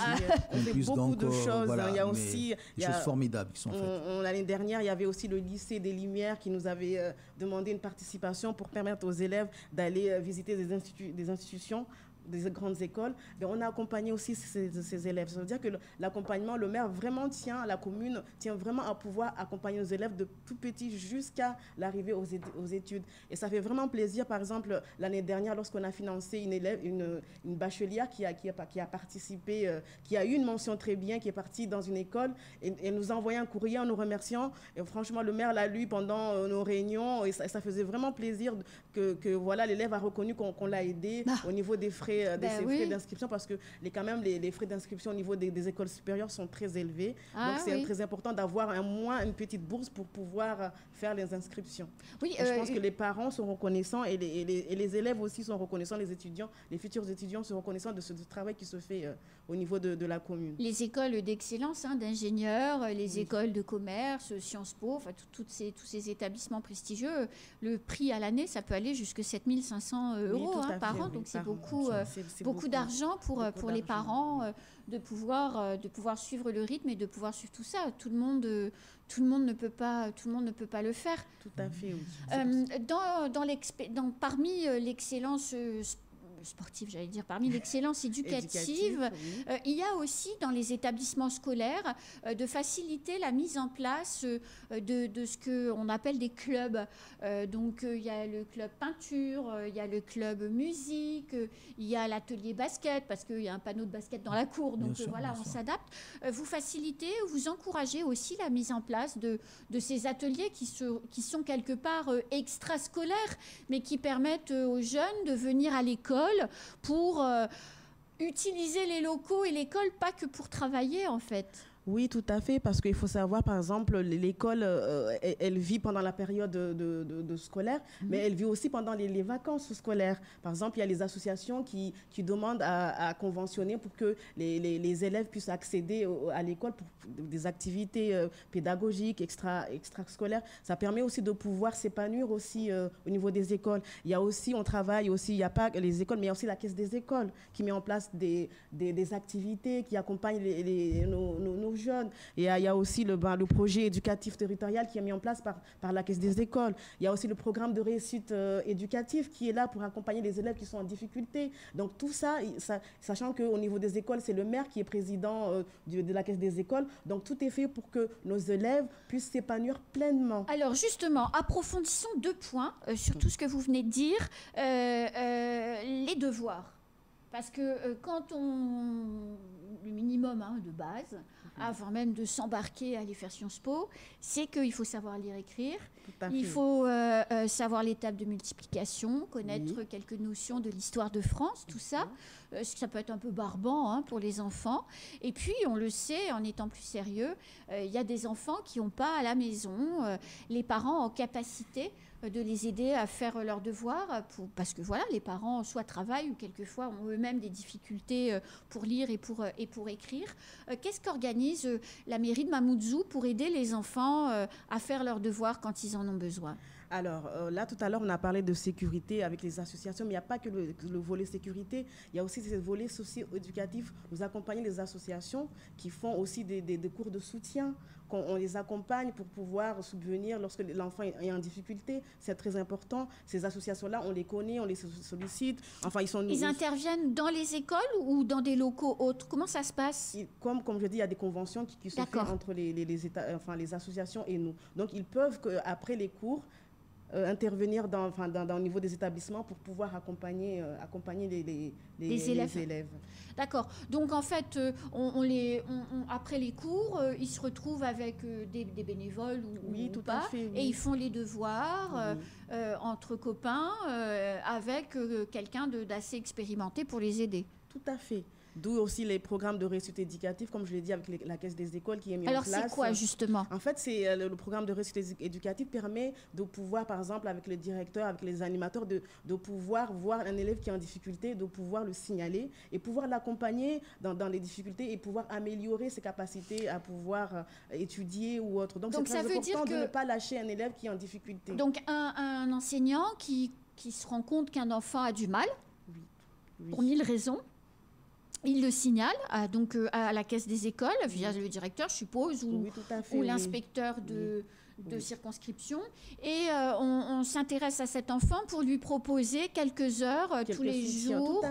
On fait beaucoup de choses. Voilà, il y a aussi des choses formidables qui sont faites. L'année dernière, il y avait aussi le lycée des Lumières qui nous avait demandé une participation pour permettre aux élèves d'aller visiter des institutions, des grandes écoles. Mais on a accompagné aussi ces élèves. Ça veut dire que l'accompagnement, le maire vraiment la commune tient vraiment à pouvoir accompagner nos élèves de tout petit jusqu'à l'arrivée aux études. Et ça fait vraiment plaisir. Par exemple, l'année dernière, lorsqu'on a financé une bachelière qui a participé, qui a eu une mention très bien, qui est partie dans une école, et elle nous a envoyé un courrier en nous remerciant. Et franchement, le maire l'a lu pendant nos réunions, et ça faisait vraiment plaisir que voilà, l'élève a reconnu qu'on l'a aidé au niveau des frais frais d'inscription, parce que quand même les frais d'inscription au niveau des écoles supérieures sont très élevés. Donc c'est très important d'avoir au moins une petite bourse pour pouvoir faire les inscriptions. Oui, je pense que les parents sont reconnaissants et les élèves aussi sont reconnaissants, les futurs étudiants sont reconnaissants de ce travail qui se fait au niveau de la commune. Les écoles d'excellence, d'ingénieurs, les écoles de commerce, Sciences Po, enfin tous ces établissements prestigieux, le prix à l'année, ça peut aller jusqu'à 7 500 € par an, donc c'est beaucoup d'argent pour les parents de pouvoir suivre le rythme et de pouvoir suivre tout ça. Tout le monde ne peut pas le faire. Tout à fait. Oui. Parmi l'excellence sportive, j'allais dire, parmi l'excellence éducative, il y a aussi dans les établissements scolaires de faciliter la mise en place de ce qu'on appelle des clubs. Donc il y a le club peinture, il y a le club musique, il y a l'atelier basket, parce qu'il y a un panneau de basket dans la cour, donc voilà, on s'adapte. Vous facilitez, vous encouragez aussi la mise en place de ces ateliers qui sont quelque part extrascolaires, mais qui permettent aux jeunes de venir à l'école pour utiliser les locaux et l'école, pas que pour travailler en fait. Oui, tout à fait, parce qu'il faut savoir, par exemple, l'école, elle vit pendant la période de scolaire, mais elle vit aussi pendant les vacances scolaires. Par exemple, il y a les associations qui demandent à conventionner pour que les élèves puissent accéder à l'école pour des activités pédagogiques, extrascolaires. Ça permet aussi de pouvoir s'épanouir aussi au niveau des écoles. Il y a aussi, on travaille aussi, il n'y a pas les écoles, mais il y a aussi la caisse des écoles qui met en place des activités qui accompagnent nos jeunes. Et il y a aussi le projet éducatif territorial qui est mis en place par la Caisse des écoles. Il y a aussi le programme de réussite éducative qui est là pour accompagner les élèves qui sont en difficulté. Donc tout ça, sachant qu'au niveau des écoles, c'est le maire qui est président de la Caisse des écoles. Donc tout est fait pour que nos élèves puissent s'épanouir pleinement. Alors justement, approfondissons 2 points sur tout ce que vous venez de dire. Les devoirs. Parce que quand le minimum de base, avant même de s'embarquer à aller faire Sciences Po, c'est qu'il faut savoir lire, écrire. Il faut savoir les tables de multiplication, connaître quelques notions de l'histoire de France, tout ça. Ça peut être un peu barbant pour les enfants. Et puis, on le sait, en étant plus sérieux, il y a des enfants qui n'ont pas à la maison les parents en capacité de les aider à faire leurs devoirs, parce que voilà, les parents soit travaillent ou quelquefois ont eux-mêmes des difficultés pour lire et pour écrire. Qu'est-ce qu'organise la mairie de Mamoudzou pour aider les enfants à faire leurs devoirs quand ils en ont besoin ? Alors là, tout à l'heure, on a parlé de sécurité avec les associations, mais il n'y a pas que le volet sécurité, il y a aussi ce volet socio-éducatif. Nous accompagnons les associations qui font aussi des cours de soutien. On les accompagne pour pouvoir subvenir lorsque l'enfant est en difficulté. C'est très important. Ces associations-là, on les connaît, on les sollicite. Enfin, ils interviennent dans les écoles ou dans des locaux autres? Comment ça se passe? Comme je dis, il y a des conventions qui se font entre les associations et nous. Donc, ils peuvent, après les cours, intervenir au niveau des établissements pour pouvoir accompagner les élèves. D'accord. Donc, en fait, après les cours, ils se retrouvent avec des bénévoles ou pas, et ils font les devoirs entre copains avec quelqu'un d'assez expérimenté pour les aider. Tout à fait. D'où aussi les programmes de réussite éducative, comme je l'ai dit, avec la Caisse des écoles qui est mis en place. Alors, c'est quoi, justement? En fait, le programme de réussite éducative permet de pouvoir, par exemple, avec le directeur, avec les animateurs, de pouvoir voir un élève qui est en difficulté, de pouvoir le signaler et pouvoir l'accompagner dans les difficultés et pouvoir améliorer ses capacités à pouvoir étudier ou autre. Donc c'est très important de ne pas lâcher un élève qui est en difficulté. Donc, un enseignant qui se rend compte qu'un enfant a du mal, pour 1000 raisons, il le signale à la Caisse des écoles, via le directeur, je suppose, ou l'inspecteur de circonscription. Et on s'intéresse à cet enfant pour lui proposer quelques heures tous les jours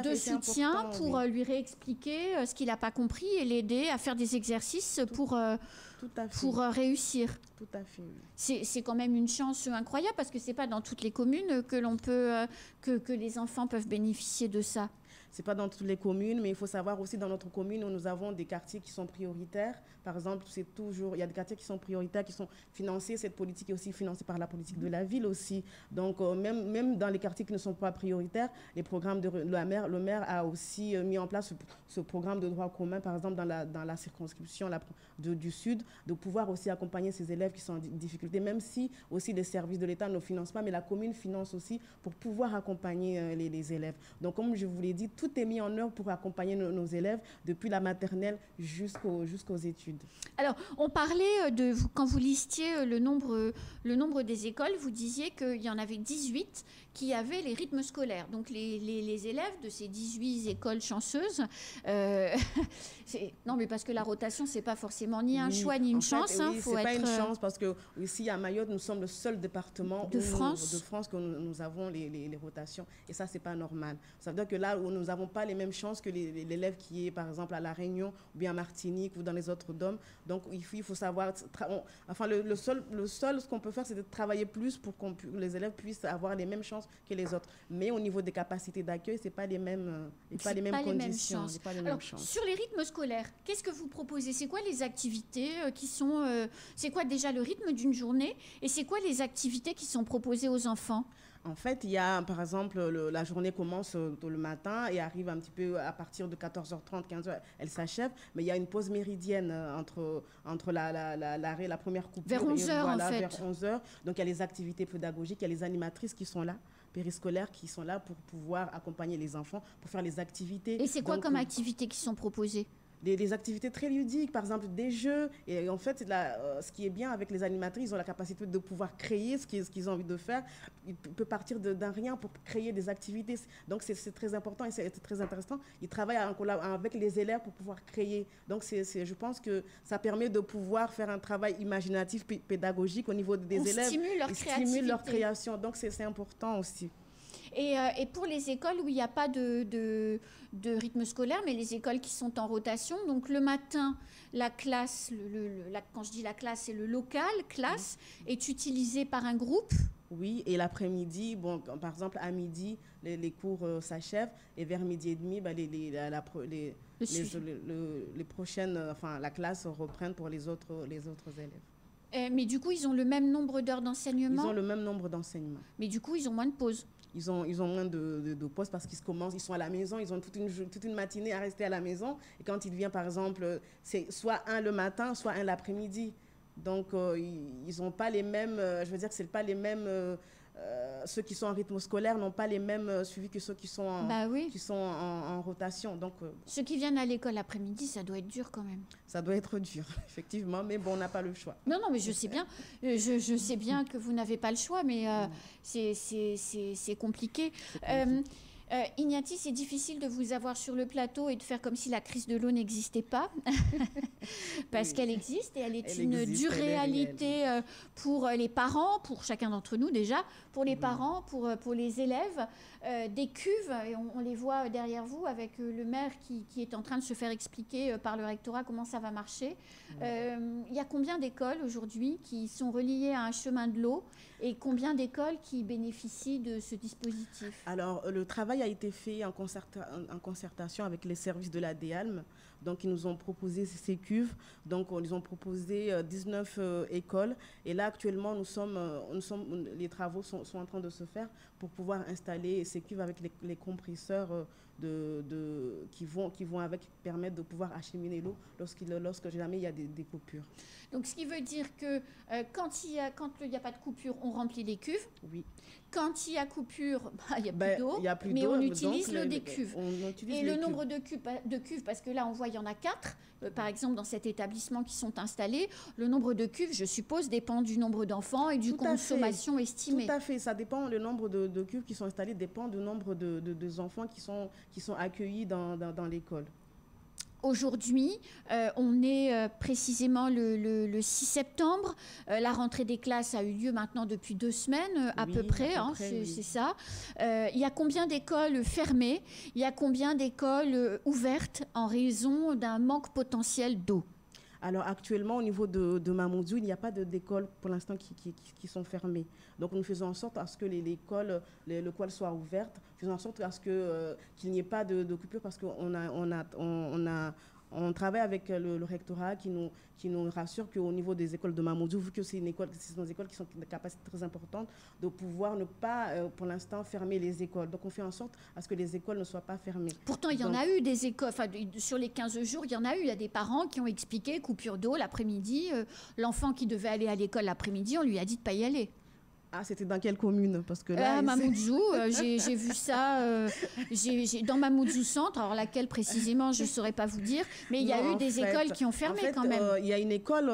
de soutien pour lui réexpliquer ce qu'il n'a pas compris et l'aider à faire des exercices pour réussir. Tout à fait. C'est quand même une chance incroyable parce que ce n'est pas dans toutes les communes que l'on peut que les enfants peuvent bénéficier de ça. C'est pas dans toutes les communes, mais il faut savoir aussi dans notre commune où nous avons des quartiers qui sont prioritaires. Par exemple, il y a des quartiers qui sont prioritaires, qui sont financés. Cette politique est aussi financée par la politique de la ville aussi. Donc, même dans les quartiers qui ne sont pas prioritaires, les programmes le maire a aussi mis en place ce programme de droit commun, par exemple, dans la circonscription du Sud, de pouvoir aussi accompagner ces élèves qui sont en difficulté, même si aussi les services de l'État ne financent pas, mais la commune finance aussi pour pouvoir accompagner les élèves. Donc, comme je vous l'ai dit, tout est mis en œuvre pour accompagner nos élèves depuis la maternelle jusqu'aux études. Alors, on parlait quand vous listiez le nombre des écoles, vous disiez qu'il y en avait 18 qui avaient les rythmes scolaires. Donc, les élèves de ces 18 écoles chanceuses, non, mais parce que la rotation, c'est pas forcément ni un choix ni une chance. Oui, c'est pas une chance parce que ici à Mayotte, nous sommes le seul département de France que nous avons les rotations. Et ça, c'est pas normal. Ça veut dire que là où nous n'avons pas les mêmes chances que l'élève qui est, par exemple, à La Réunion ou bien à Martinique ou dans les autres DOM. Donc, il faut savoir... le seul ce qu'on peut faire, c'est de travailler plus pour que les élèves puissent avoir les mêmes chances que les autres. Mais au niveau des capacités d'accueil, c'est pas les mêmes conditions. Alors, sur les rythmes scolaires, qu'est-ce que vous proposez? C'est quoi les activités qui sont... c'est quoi déjà le rythme d'une journée? Et c'est quoi les activités qui sont proposées aux enfants? En fait, il y a, par exemple, la journée commence tôt le matin et arrive un petit peu à partir de 14h30, 15h, elle s'achève. Mais il y a une pause méridienne entre la première coupure. Vers 11h, en fait. Vers 11h. Donc, il y a les activités pédagogiques, il y a les animatrices qui sont là, périscolaires, qui sont là pour pouvoir accompagner les enfants, pour faire les activités. Et c'est quoi comme activités qui sont proposées? Des activités très ludiques, par exemple des jeux. Et en fait, ce qui est bien avec les animatrices, ils ont la capacité de pouvoir créer ce qu'ils ont envie de faire. Ils peuvent partir d'un rien pour créer des activités. Donc, c'est très important et c'est très intéressant. Ils travaillent avec les élèves pour pouvoir créer. Donc, je pense que ça permet de pouvoir faire un travail imaginatif, pédagogique au niveau des élèves. Stimule leur création. Donc, c'est important aussi. Et pour les écoles où il n'y a pas de rythme scolaire, mais les écoles qui sont en rotation, donc le matin, la classe, quand je dis la classe, c'est le local, classe, est utilisé par un groupe. Oui, et l'après-midi, par exemple, à midi, les cours s'achèvent, et vers midi et demi, les prochaines, la classe reprennent pour les autres élèves. Mais du coup, ils ont le même nombre d'heures d'enseignement? Ils ont le même nombre d'enseignements. Mais du coup, ils ont moins de pauses? Ils ont moins de pauses parce qu'ils sont à la maison, ils ont toute une matinée à rester à la maison. Et quand ils viennent, par exemple, c'est soit un le matin, soit un l'après-midi. Donc, ils n'ont pas les mêmes... je veux dire que ce n'est pas les mêmes... ceux qui sont en rythme scolaire n'ont pas les mêmes suivis que ceux qui sont en rotation. Donc, ceux qui viennent à l'école l'après-midi, ça doit être dur quand même. Ça doit être dur, effectivement, mais bon, on n'a pas le choix. Non, mais je sais bien. Je sais bien que vous n'avez pas le choix, mais c'est compliqué. Ignati, c'est difficile de vous avoir sur le plateau et de faire comme si la crise de l'eau n'existait pas, parce qu'elle existe et elle est une dure réalité pour les parents, pour chacun d'entre nous déjà, pour les parents, pour les élèves. Des cuves, et on les voit derrière vous avec le maire qui est en train de se faire expliquer par le rectorat comment ça va marcher. Il y a combien d'écoles aujourd'hui qui sont reliées à un chemin de l'eau et combien d'écoles qui bénéficient de ce dispositif? Alors, le travail a été fait en concertation avec les services de la DEALM. Donc, ils nous ont proposé ces cuves. Donc, ils ont proposé 19 écoles. Et là, actuellement, les travaux sont en train de se faire pour pouvoir installer ces cuves avec les compresseurs qui vont avec, qui permettent de pouvoir acheminer l'eau lorsque jamais il y a des coupures. Donc, ce qui veut dire que quand il n'y a pas de coupure, on remplit les cuves. Oui. Quand il y a coupure, il n'y a plus d'eau, mais on utilise l'eau des cuves. Et le nombre de cuves, parce que là, on voit, il y en a 4, par exemple, dans cet établissement qui sont installés. Le nombre de cuves, je suppose, dépend du nombre d'enfants et du consommation estimée. Tout à fait, ça dépend. Le nombre de cuves qui sont installés dépend du nombre de enfants qui sont accueillis dans l'école. Aujourd'hui, on est précisément le 6 septembre. La rentrée des classes a eu lieu maintenant depuis 2 semaines, à peu près, c'est ça. Il y a combien d'écoles fermées? Il y a combien d'écoles ouvertes en raison d'un manque potentiel d'eau? Alors actuellement, au niveau de Mamoudzou, il n'y a pas d'écoles pour l'instant qui sont fermées. Donc nous faisons en sorte à ce que l'école soit ouverte, faisons en sorte à ce qu'il n'y ait pas de coupure parce qu'on travaille avec le rectorat qui nous rassure qu'au niveau des écoles de Mamoudzou, vu que ce sont des écoles qui sont de capacité très importante, de pouvoir ne pas, pour l'instant, fermer les écoles. Donc, on fait en sorte à ce que les écoles ne soient pas fermées. Pourtant, il y en a eu des écoles, sur les 15 jours, il y en a eu. Il y a des parents qui ont expliqué coupure d'eau l'après-midi. L'enfant qui devait aller à l'école l'après-midi, on lui a dit de ne pas y aller. Ah, c'était dans quelle commune? Parce que là, Mamoudzou, j'ai vu ça dans Mamoudzou Centre, alors laquelle précisément, je ne saurais pas vous dire, mais il y a eu des écoles qui ont fermé quand même. Il y a une école,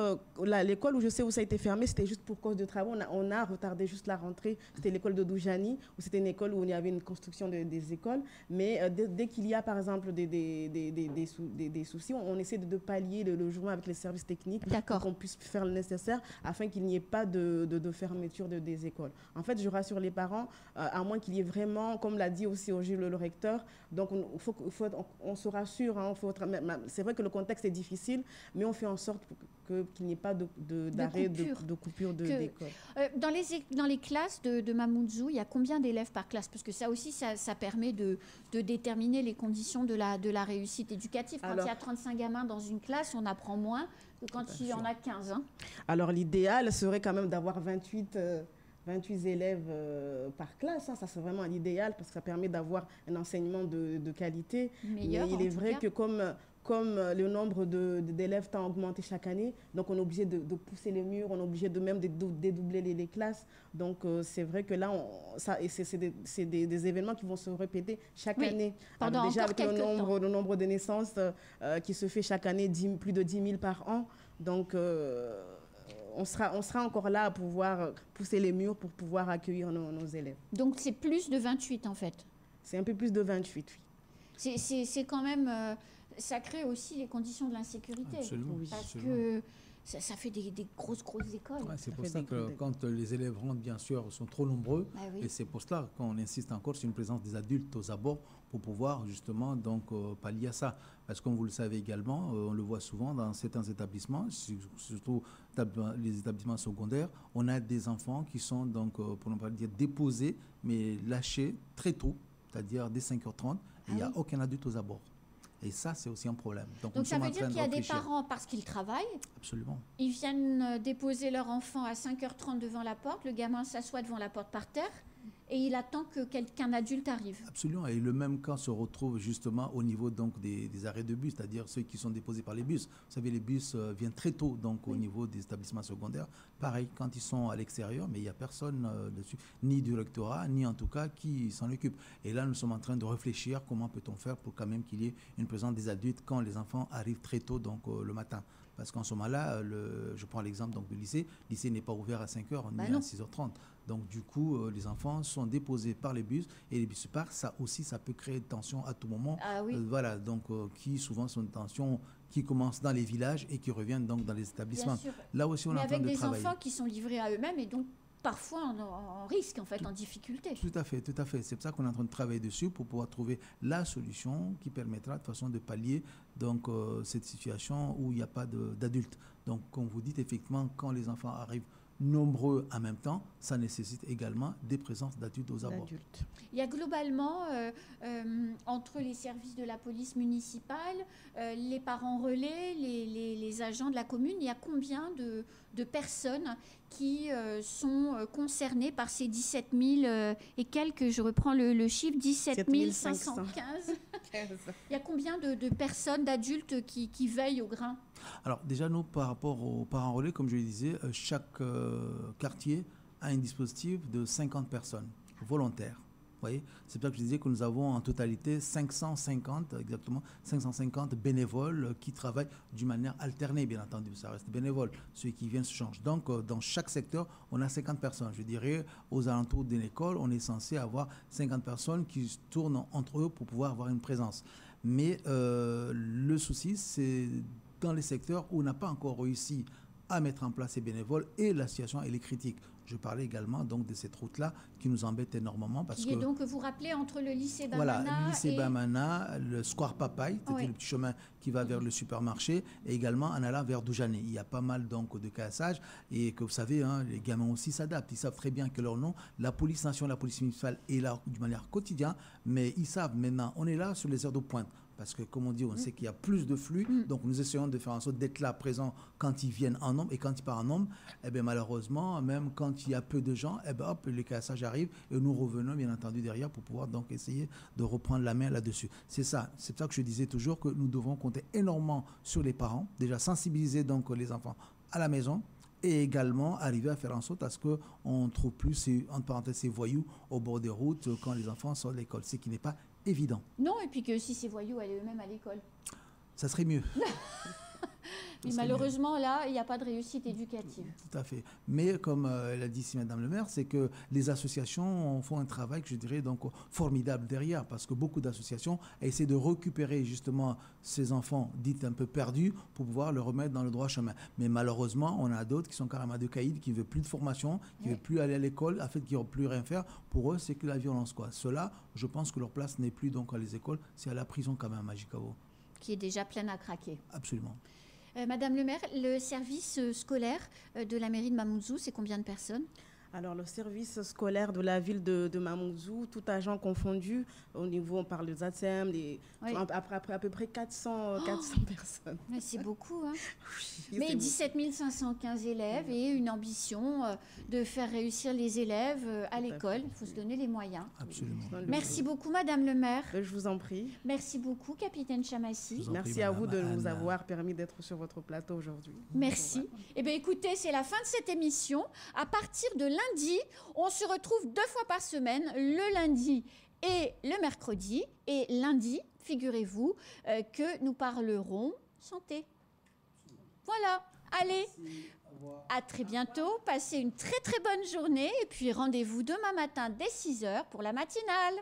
l'école où je sais où ça a été fermé, c'était juste pour cause de travaux. On a retardé juste la rentrée. C'était l'école de Doujani, où c'était une école où il y avait une construction des écoles. Mais dès qu'il y a, par exemple, des soucis, on essaie de pallier le logement avec les services techniques pour qu'on puisse faire le nécessaire afin qu'il n'y ait pas de fermeture des écoles. En fait, je rassure les parents, à moins qu'il y ait vraiment, comme l'a dit aussi le recteur, donc on se rassure. Hein, c'est vrai que le contexte est difficile, mais on fait en sorte qu'il n'y ait pas d'arrêt, de coupure d'école. Dans les classes de Mamoudzou, il y a combien d'élèves par classe? Parce que ça aussi, ça permet de déterminer les conditions de la réussite éducative. Quand il y a 35 gamins dans une classe, on apprend moins que quand il y en a 15. Hein. Alors l'idéal serait quand même d'avoir 28 élèves par classe. Hein. Ça, c'est vraiment l'idéal parce que ça permet d'avoir un enseignement de qualité. Meilleur, mais il est vrai que comme le nombre d'élèves tend à augmenter chaque année, donc on est obligé de pousser les murs, on est obligé de même dédoubler les classes. Donc c'est vrai que là, c'est des événements qui vont se répéter chaque année. Pendant déjà encore avec le nombre de naissances qui se fait chaque année, plus de 10 000 par an. Donc on sera encore là à pouvoir pousser les murs pour pouvoir accueillir nos élèves. Donc c'est plus de 28 en fait? C'est un peu plus de 28, oui. C'est quand même... ça crée aussi les conditions de l'insécurité. Absolument. Parce que ça fait des grosses écoles. Ouais, c'est pour ça que quand les élèves rentrent, bien sûr, sont trop nombreux. Et c'est pour cela qu'on insiste encore sur une présence des adultes aux abords pour pouvoir justement pallier à ça. Parce que comme vous le savez également, on le voit souvent dans certains établissements, surtout les établissements secondaires, on a des enfants qui sont donc, pour ne pas dire déposés, mais lâchés très tôt, c'est-à-dire dès 5h30, et il n'y a aucun adulte aux abords. Et ça, c'est aussi un problème. Donc ça veut dire qu'il y a des parents, parce qu'ils travaillent, absolument, ils viennent déposer leur enfant à 5h30 devant la porte, le gamin s'assoit devant la porte par terre, et il attend qu'un adulte arrive. Absolument. Et le même cas se retrouve justement au niveau donc, des arrêts de bus, c'est-à-dire ceux qui sont déposés par les bus. Vous savez, les bus viennent très tôt donc, au niveau des établissements secondaires. Pareil, quand ils sont à l'extérieur, mais il n'y a personne dessus, ni du rectorat, ni en tout cas qui s'en occupe. Et là, nous sommes en train de réfléchir comment peut-on faire pour quand même qu'il y ait une présence des adultes quand les enfants arrivent très tôt donc, le matin. Parce qu'en ce moment-là, je prends l'exemple donc, du lycée. Le lycée n'est pas ouvert à 5h ni à 6h30. Donc, du coup, les enfants sont déposés par les bus et les bus partent. Ça aussi, ça peut créer des tensions à tout moment. Ah oui. Voilà, donc, qui souvent sont des tensions qui commencent dans les villages et qui reviennent donc dans les établissements. Bien sûr. Là aussi, on est en train de travailler. Avec des enfants qui sont livrés à eux-mêmes et donc parfois en risque, en fait, en difficulté. Tout à fait, tout à fait. C'est pour ça qu'on est en train de travailler dessus pour pouvoir trouver la solution qui permettra de façon de pallier donc, cette situation où il n'y a pas d'adultes. Donc, comme vous dites, effectivement, quand les enfants arrivent nombreux en même temps, ça nécessite également des présences d'adultes aux abords. Il y a globalement, entre les services de la police municipale, les parents relais, les agents de la commune, il y a combien de personnes qui sont concernées par ces 17 000 et quelques, je reprends le chiffre, 17 515. Il y a combien de personnes, d'adultes qui veillent au grain? Alors déjà, nous, par rapport aux parents relais, comme je le disais, chaque quartier a un dispositif de 50 personnes volontaires. Vous voyez, c'est pour ça que je disais que nous avons en totalité 550 bénévoles qui travaillent d'une manière alternée, bien entendu. Ça reste bénévole. Ceux qui viennent se changent. Donc, dans chaque secteur, on a 50 personnes. Je dirais, aux alentours d'une école, on est censé avoir 50 personnes qui se tournent entre eux pour pouvoir avoir une présence. Mais le souci, c'est dans les secteurs où on n'a pas encore réussi à mettre en place ces bénévoles et la situation, elle est critique. Je parlais également donc de cette route-là qui nous embête énormément. Parce que, donc, vous rappelez, entre le lycée Bamana le lycée Bamana, le square Papaye, c'est-à-dire le petit chemin qui va vers le supermarché, et également en allant vers Doujani. Il y a pas mal donc, de cassages et que vous savez, hein, les gamins aussi s'adaptent. Ils savent très bien que leur nom, la police nationale, la police municipale est là de manière quotidienne, mais ils savent maintenant, on est là sur les heures de pointe. Parce que, comme on dit, on sait qu'il y a plus de flux. Donc, nous essayons de faire en sorte d'être là, présent, quand ils viennent en nombre. Et quand ils partent en nombre, eh bien, malheureusement, même quand il y a peu de gens, eh bien, hop, le cassage arrive. Et nous revenons, bien entendu, derrière pour pouvoir donc essayer de reprendre la main là-dessus. C'est ça. C'est pour ça que je disais toujours que nous devons compter énormément sur les parents. Déjà, sensibiliser donc les enfants à la maison, et également arriver à faire en sorte à ce qu'on ne trouve plus entre parenthèses, ces voyous au bord des routes quand les enfants sortent de l'école, ce qui n'est pas évident. Non, et puis que si ces voyous allaient eux-mêmes à l'école. Ça serait mieux. Mais malheureusement, là, il n'y a pas de réussite éducative. Tout à fait. Mais comme l'a dit ici Madame le maire, c'est que les associations font un travail que je dirais donc formidable derrière, parce que beaucoup d'associations essaient de récupérer justement ces enfants dits un peu perdus pour pouvoir les remettre dans le droit chemin. Mais malheureusement, on a d'autres qui sont carrément de caïds, qui ne veulent plus de formation, qui ne veulent plus aller à l'école, en fait, qui n'ont plus rien faire. Pour eux, c'est que la violence, quoi. Ceux-là, je pense que leur place n'est plus donc à les écoles, c'est à la prison quand même à Majicavo. Qui est déjà pleine à craquer. Absolument. Madame le maire, le service scolaire de la mairie de Mamoudzou, c'est combien de personnes? Alors, le service scolaire de la ville de Mamoudzou, tout agent confondu, au niveau, on parle de ZATSEM, à peu près 400 personnes. Mais c'est beaucoup, hein. Oui, mais 17 515 élèves et une ambition de faire réussir les élèves à l'école. Il faut se donner les moyens. Absolument. Merci beaucoup, Madame le maire. Je vous en prie. Merci beaucoup, Capitaine Chamassi. Merci à vous de nous avoir permis d'être sur votre plateau aujourd'hui. Merci. Eh bien, écoutez, c'est la fin de cette émission. À partir de lundi, on se retrouve 2 fois par semaine, le lundi et le mercredi. Et lundi, figurez-vous que nous parlerons santé. Voilà, allez, à très bientôt, passez une très très bonne journée et puis rendez-vous demain matin dès 6h pour la matinale.